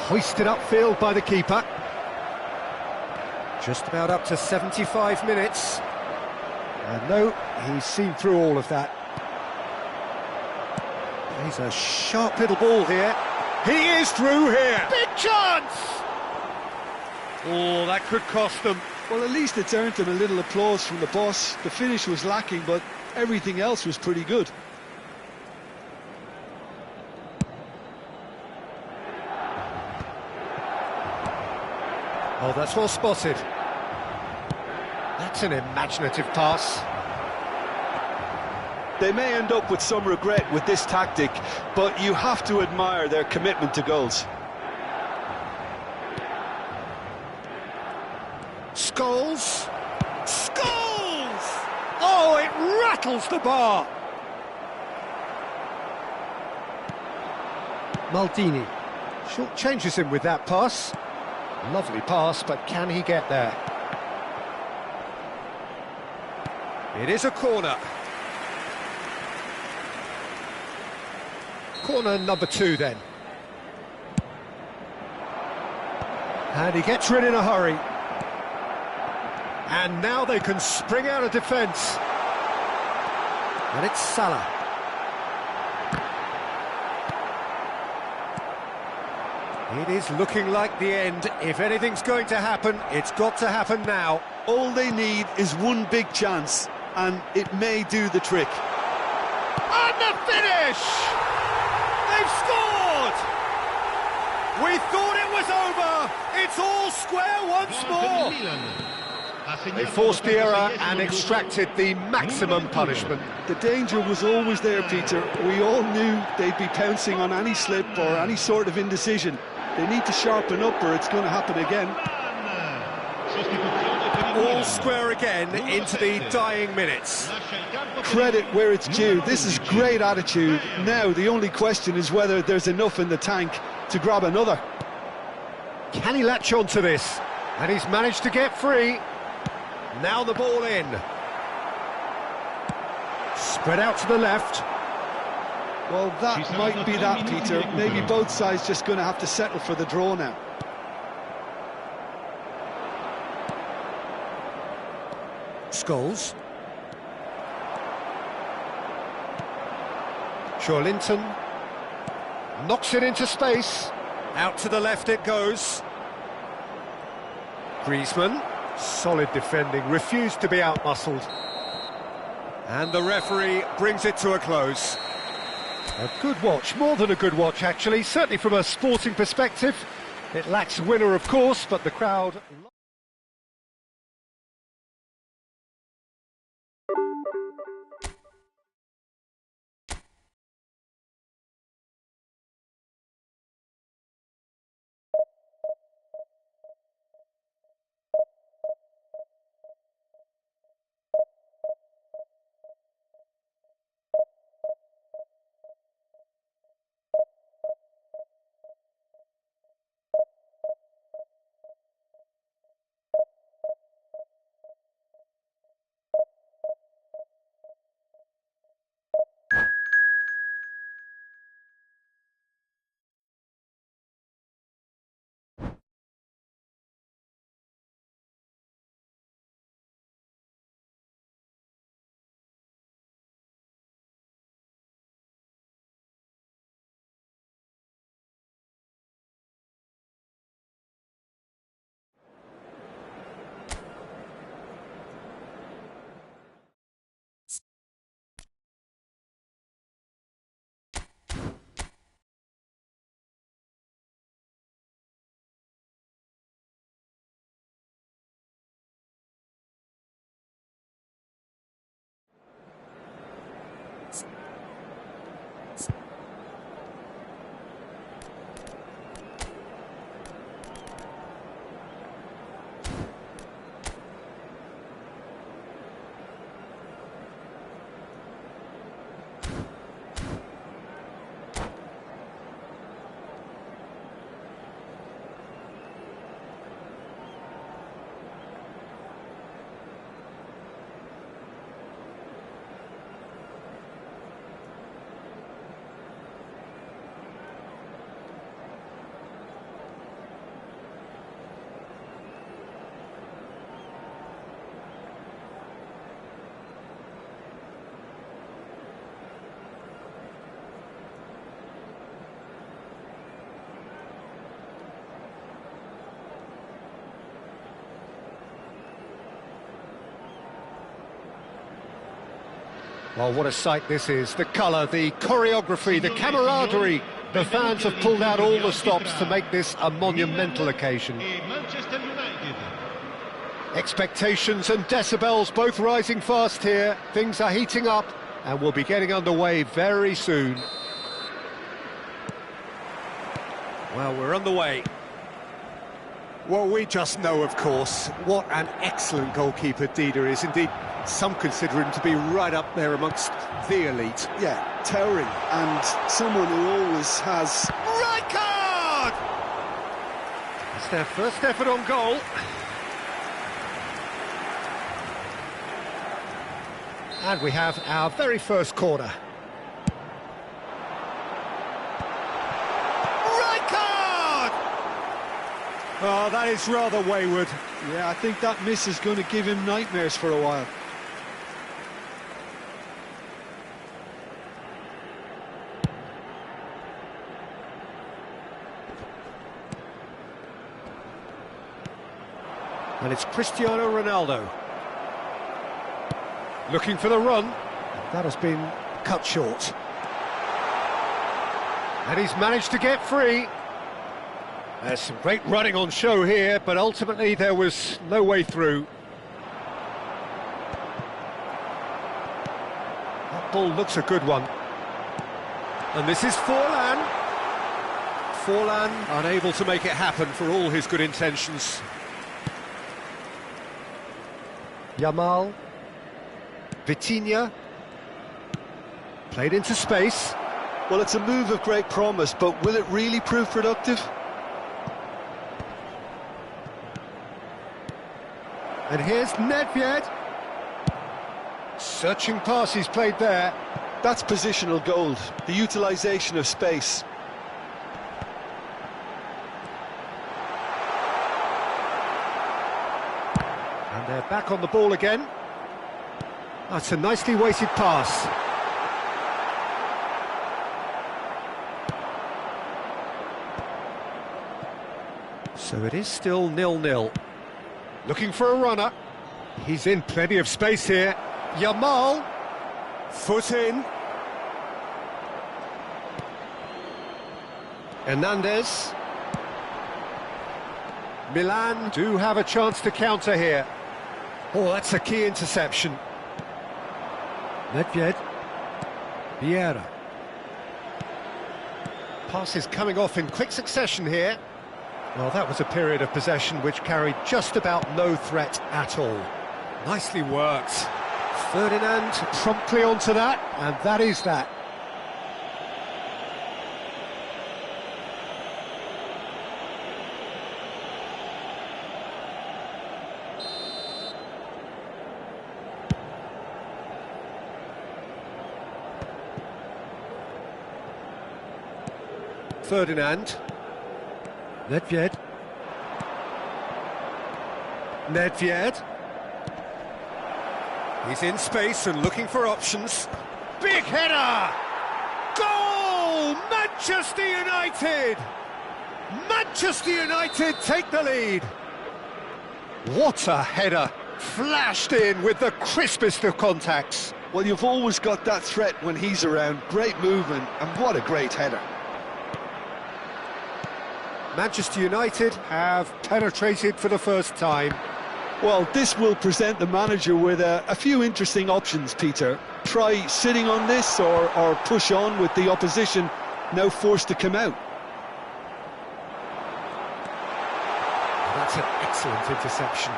Hoisted upfield by the keeper. Just about up to 75 minutes. And no, he's seen through all of that. He's a sharp little ball here. He is through here. Big chance! Oh, that could cost them. Well, at least it's earned him a little applause from the boss. The finish was lacking, but everything else was pretty good. Oh, that's well spotted. That's an imaginative pass. They may end up with some regret with this tactic, but you have to admire their commitment to goals. Scholes! Scholes! Oh, it rattles the bar! Maldini short changes him with that pass. Lovely pass, but can he get there? It is a corner. Corner number 2 then. And he gets rid in a hurry. And now they can spring out of defence. And it's Salah. It is looking like the end. If anything's going to happen, it's got to happen now. All they need is one big chance, and it may do the trick. And the finish! They've scored! We thought it was over! It's all square once more! They forced the error and extracted the maximum punishment. The danger was always there, Peter. We all knew they'd be pouncing on any slip or any sort of indecision. They need to sharpen up or it's going to happen again. All square again into the dying minutes. Credit where it's due. This is great attitude. Now the only question is whether there's enough in the tank to grab another. Can he latch on to this? And he's managed to get free. Now the ball in. Spread out to the left. Well, that might be that, Peter. Maybe both sides just going to have to settle for the draw now. Scholes. Joelinton knocks it into space. Out to the left it goes. Griezmann, solid defending, refused to be outmuscled. And the referee brings it to a close. A good watch, more than a good watch actually, certainly from a sporting perspective. It lacks winner of course, but the crowd... Well, what a sight this is. The colour, the choreography, the camaraderie. The fans have pulled out all the stops to make this a monumental occasion. Expectations and decibels both rising fast here. Things are heating up and we'll be getting underway very soon. Well, we're underway. Well, we just know, of course, what an excellent goalkeeper Dida is. Indeed, some consider him to be right up there amongst the elite. Yeah, towering, and someone who always has... Right card! It's their first effort on goal. And we have our very first corner. Oh, that is rather wayward. Yeah, I think that miss is going to give him nightmares for a while. And it's Cristiano Ronaldo. Looking for the run. That has been cut short. And he's managed to get free. There's some great running on show here, but ultimately there was no way through. That ball looks a good one. And this is Forlan. Forlan unable to make it happen for all his good intentions. Yamal. Vitinha. Played into space. Well, it's a move of great promise, but will it really prove productive? And here's Nedved. Searching pass he's played there. That's positional gold, the utilisation of space. And they're back on the ball again. That's a nicely weighted pass. So it is still 0-0. Looking for a runner. He's in plenty of space here. Yamal. Foot in. Hernandez. Milan do have a chance to counter here. Oh, that's a key interception. Nedved. Vieira. Passes coming off in quick succession here. Well, that was a period of possession which carried just about no threat at all. Nicely worked. Ferdinand promptly onto that, and that is that. Ferdinand. Nedved. Nedved. He's in space and looking for options. Big header! Goal! Manchester United! Manchester United take the lead. What a header! Flashed in with the crispest of contacts. Well, you've always got that threat when he's around. Great movement, and what a great header. Manchester United have penetrated for the first time. Well, this will present the manager with a few interesting options, Peter. Try sitting on this or push on with the opposition now forced to come out. That's an excellent interception.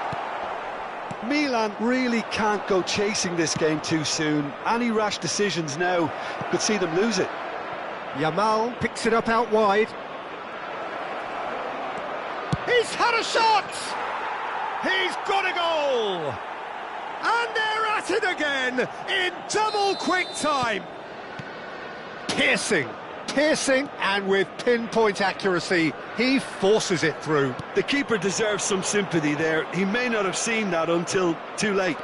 Milan really can't go chasing this game too soon. Any rash decisions now could see them lose it. Yamal picks it up out wide. He's had a shot! He's got a goal! And they're at it again in double quick time. Piercing, and with pinpoint accuracy, he forces it through. The keeper deserves some sympathy there. He may not have seen that until too late.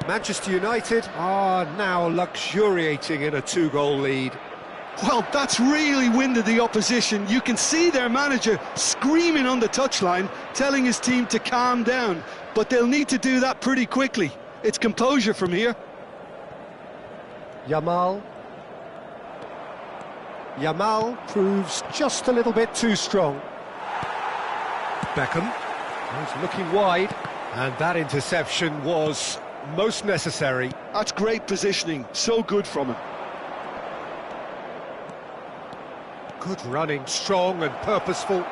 Manchester United are now luxuriating in a two-goal lead. Well, that's really winded the opposition. You can see their manager screaming on the touchline, telling his team to calm down. But they'll need to do that pretty quickly. It's composure from here. Yamal. Yamal proves just a little bit too strong. Beckham. He's looking wide. And that interception was most necessary. That's great positioning. So good from him. Good running, strong and purposeful.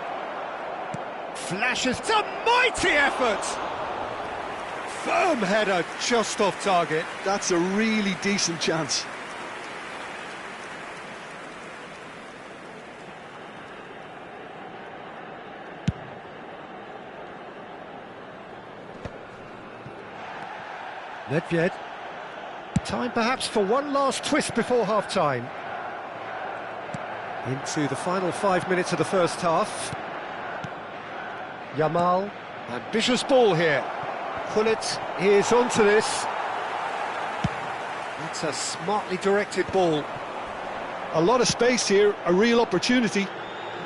Flashes, it's a mighty effort! Firm header, just off target. That's a really decent chance. Nedved. Time perhaps for one last twist before half-time. Into the final 5 minutes of the first half. Yamal, ambitious ball here. Gullit is onto this. That's a smartly directed ball. A lot of space here, a real opportunity.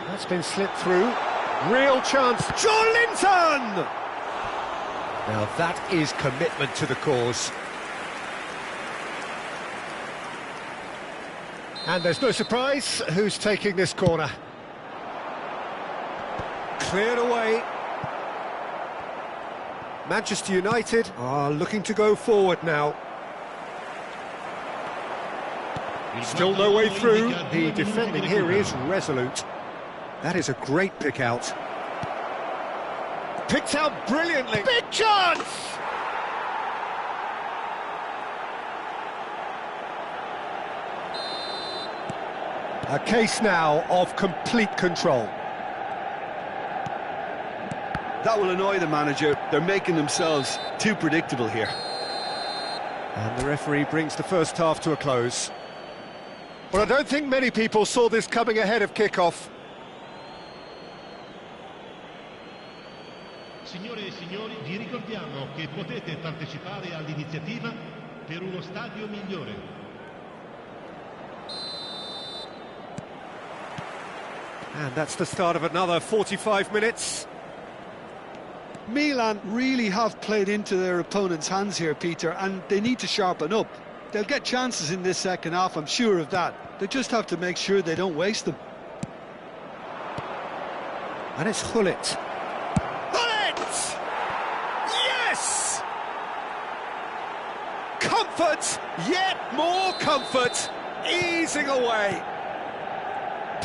That's been slipped through. Real chance. Joelinton! Now that is commitment to the cause. And there's no surprise who's taking this corner. Cleared away. Manchester United are looking to go forward now. Still no way through. The defending here is resolute. That is a great pick out. Picked out brilliantly. Big chance! A case now of complete control. That will annoy the manager. They're making themselves too predictable here. And the referee brings the first half to a close. Well, I don't think many people saw this coming ahead of kick-off. Signore e signori, vi ricordiamo che potete partecipare all'iniziativa per uno stadio migliore. And that's the start of another 45 minutes. Milan really have played into their opponent's hands here, Peter, and they need to sharpen up. They'll get chances in this second half, I'm sure of that. They just have to make sure they don't waste them. And it's Gullit. Gullit! Yes! Comfort, yet more comfort, easing away.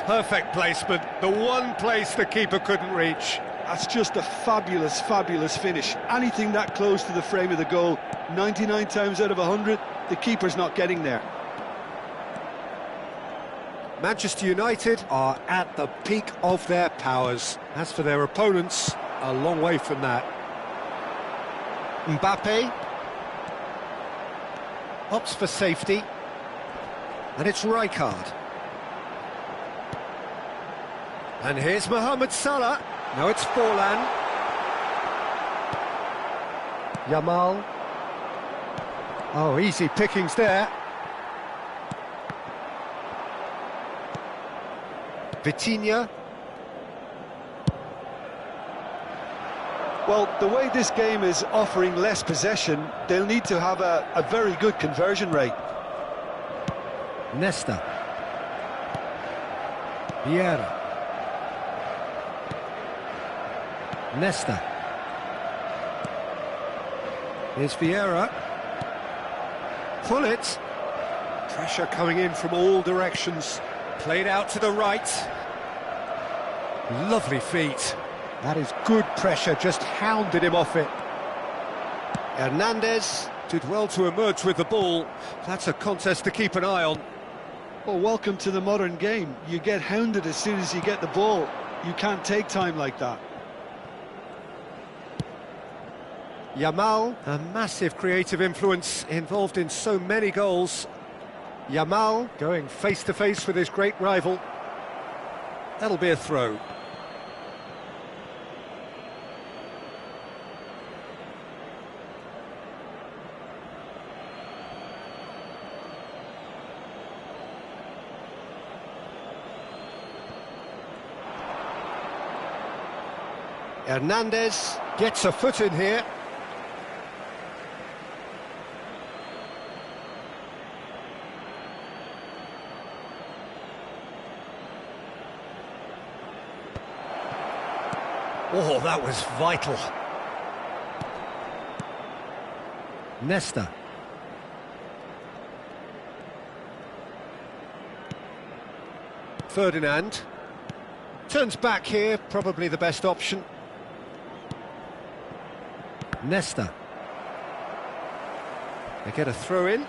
Perfect placement, the one place the keeper couldn't reach. That's just a fabulous, fabulous finish. Anything that close to the frame of the goal, 99 times out of 100, the keeper's not getting there. Manchester United are at the peak of their powers. As for their opponents, a long way from that. Mbappe opts for safety, and it's Rijkaard. And here's Mohamed Salah. Now it's Forlan. Yamal. Oh, easy pickings there. Vitinha. Well, the way this game is offering less possession, they'll need to have a very good conversion rate. Nesta. Vieira. Nesta. Here's Vieira. Gullit. Pressure coming in from all directions. Played out to the right. Lovely feet. That is good pressure, just hounded him off it. Hernandez did well to emerge with the ball. That's a contest to keep an eye on. Well, welcome to the modern game. You get hounded as soon as you get the ball. You can't take time like that. Yamal, a massive creative influence, involved in so many goals. Yamal going face-to-face with his great rival. That'll be a throw. Hernandez gets a foot in here. Oh, that was vital. Nesta. Ferdinand. Turns back here, probably the best option. Nesta. They get a throw in.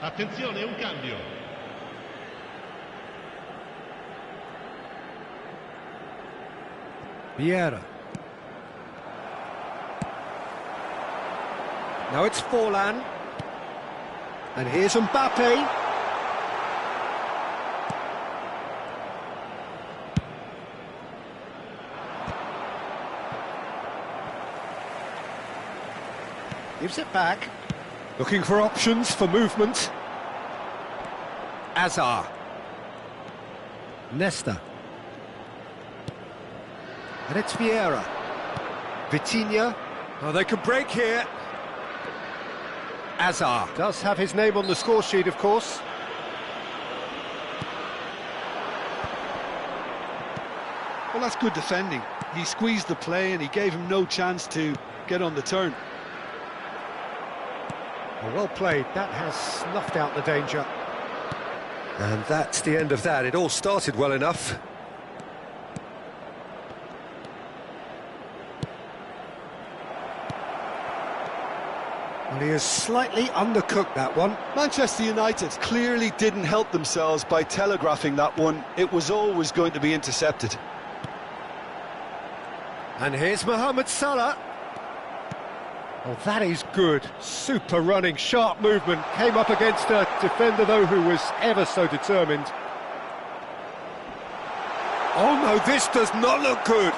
Attenzione, un cambio. Vieira. Now it's Forlan. And here's Mbappe. Gives it back. Looking for options for movement. Azar. Nesta. And it's Vieira. Vitinha. Oh, they can break here. Azar. Does have his name on the score sheet, of course. Well, that's good defending. He squeezed the play and he gave him no chance to get on the turn. Well played. That has snuffed out the danger. And that's the end of that. It all started well enough. Well, he has slightly undercooked that one. Manchester United clearly didn't help themselves by telegraphing that one. It was always going to be intercepted. And here's Mohamed Salah. Oh, that is good. Super running, sharp movement. Came up against a defender, though, who was ever so determined. Oh, no, this does not look good.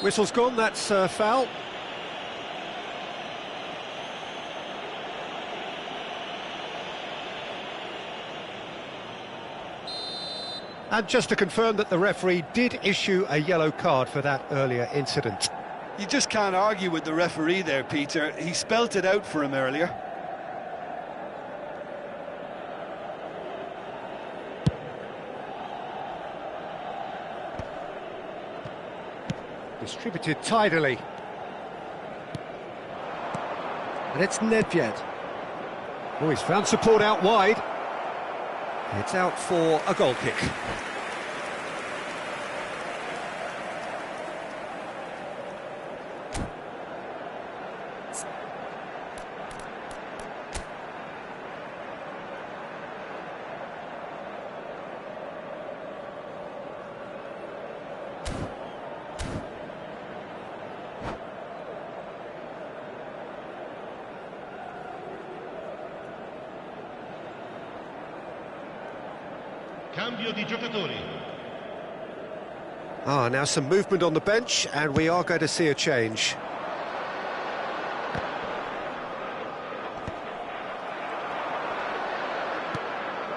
Whistle's gone, that's foul. And just to confirm that the referee did issue a yellow card for that earlier incident. You just can't argue with the referee there, Peter. He spelt it out for him earlier. Distributed tidily. And it's Nedved. Oh, he's found support out wide. It's out for a goal kick. Cambio di giocatori. Now some movement on the bench, and we are going to see a change.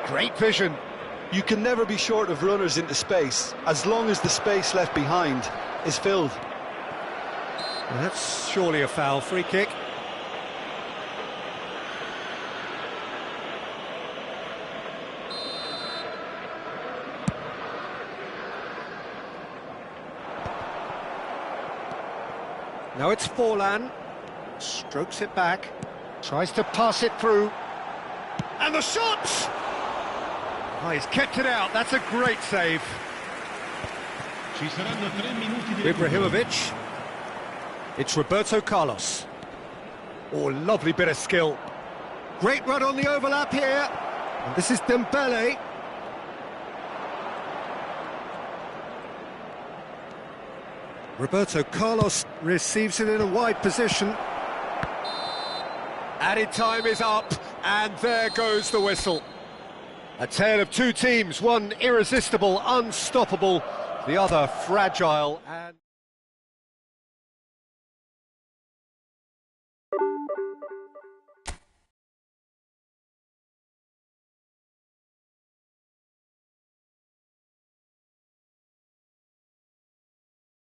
Great vision. You can never be short of runners into space, as long as the space left behind is filled. Well, that's surely a foul. Free kick. Now it's Forlan, strokes it back, tries to pass it through, and the shot! Oh, he's kept it out, that's a great save. Ci saranno 3 minuti di recupero. Ibrahimovic, it's Roberto Carlos. Oh, lovely bit of skill. Great run on the overlap here, and this is Dembele. Roberto Carlos receives it in a wide position. Added time is up, and there goes the whistle. A tale of two teams, one irresistible, unstoppable, the other fragile and...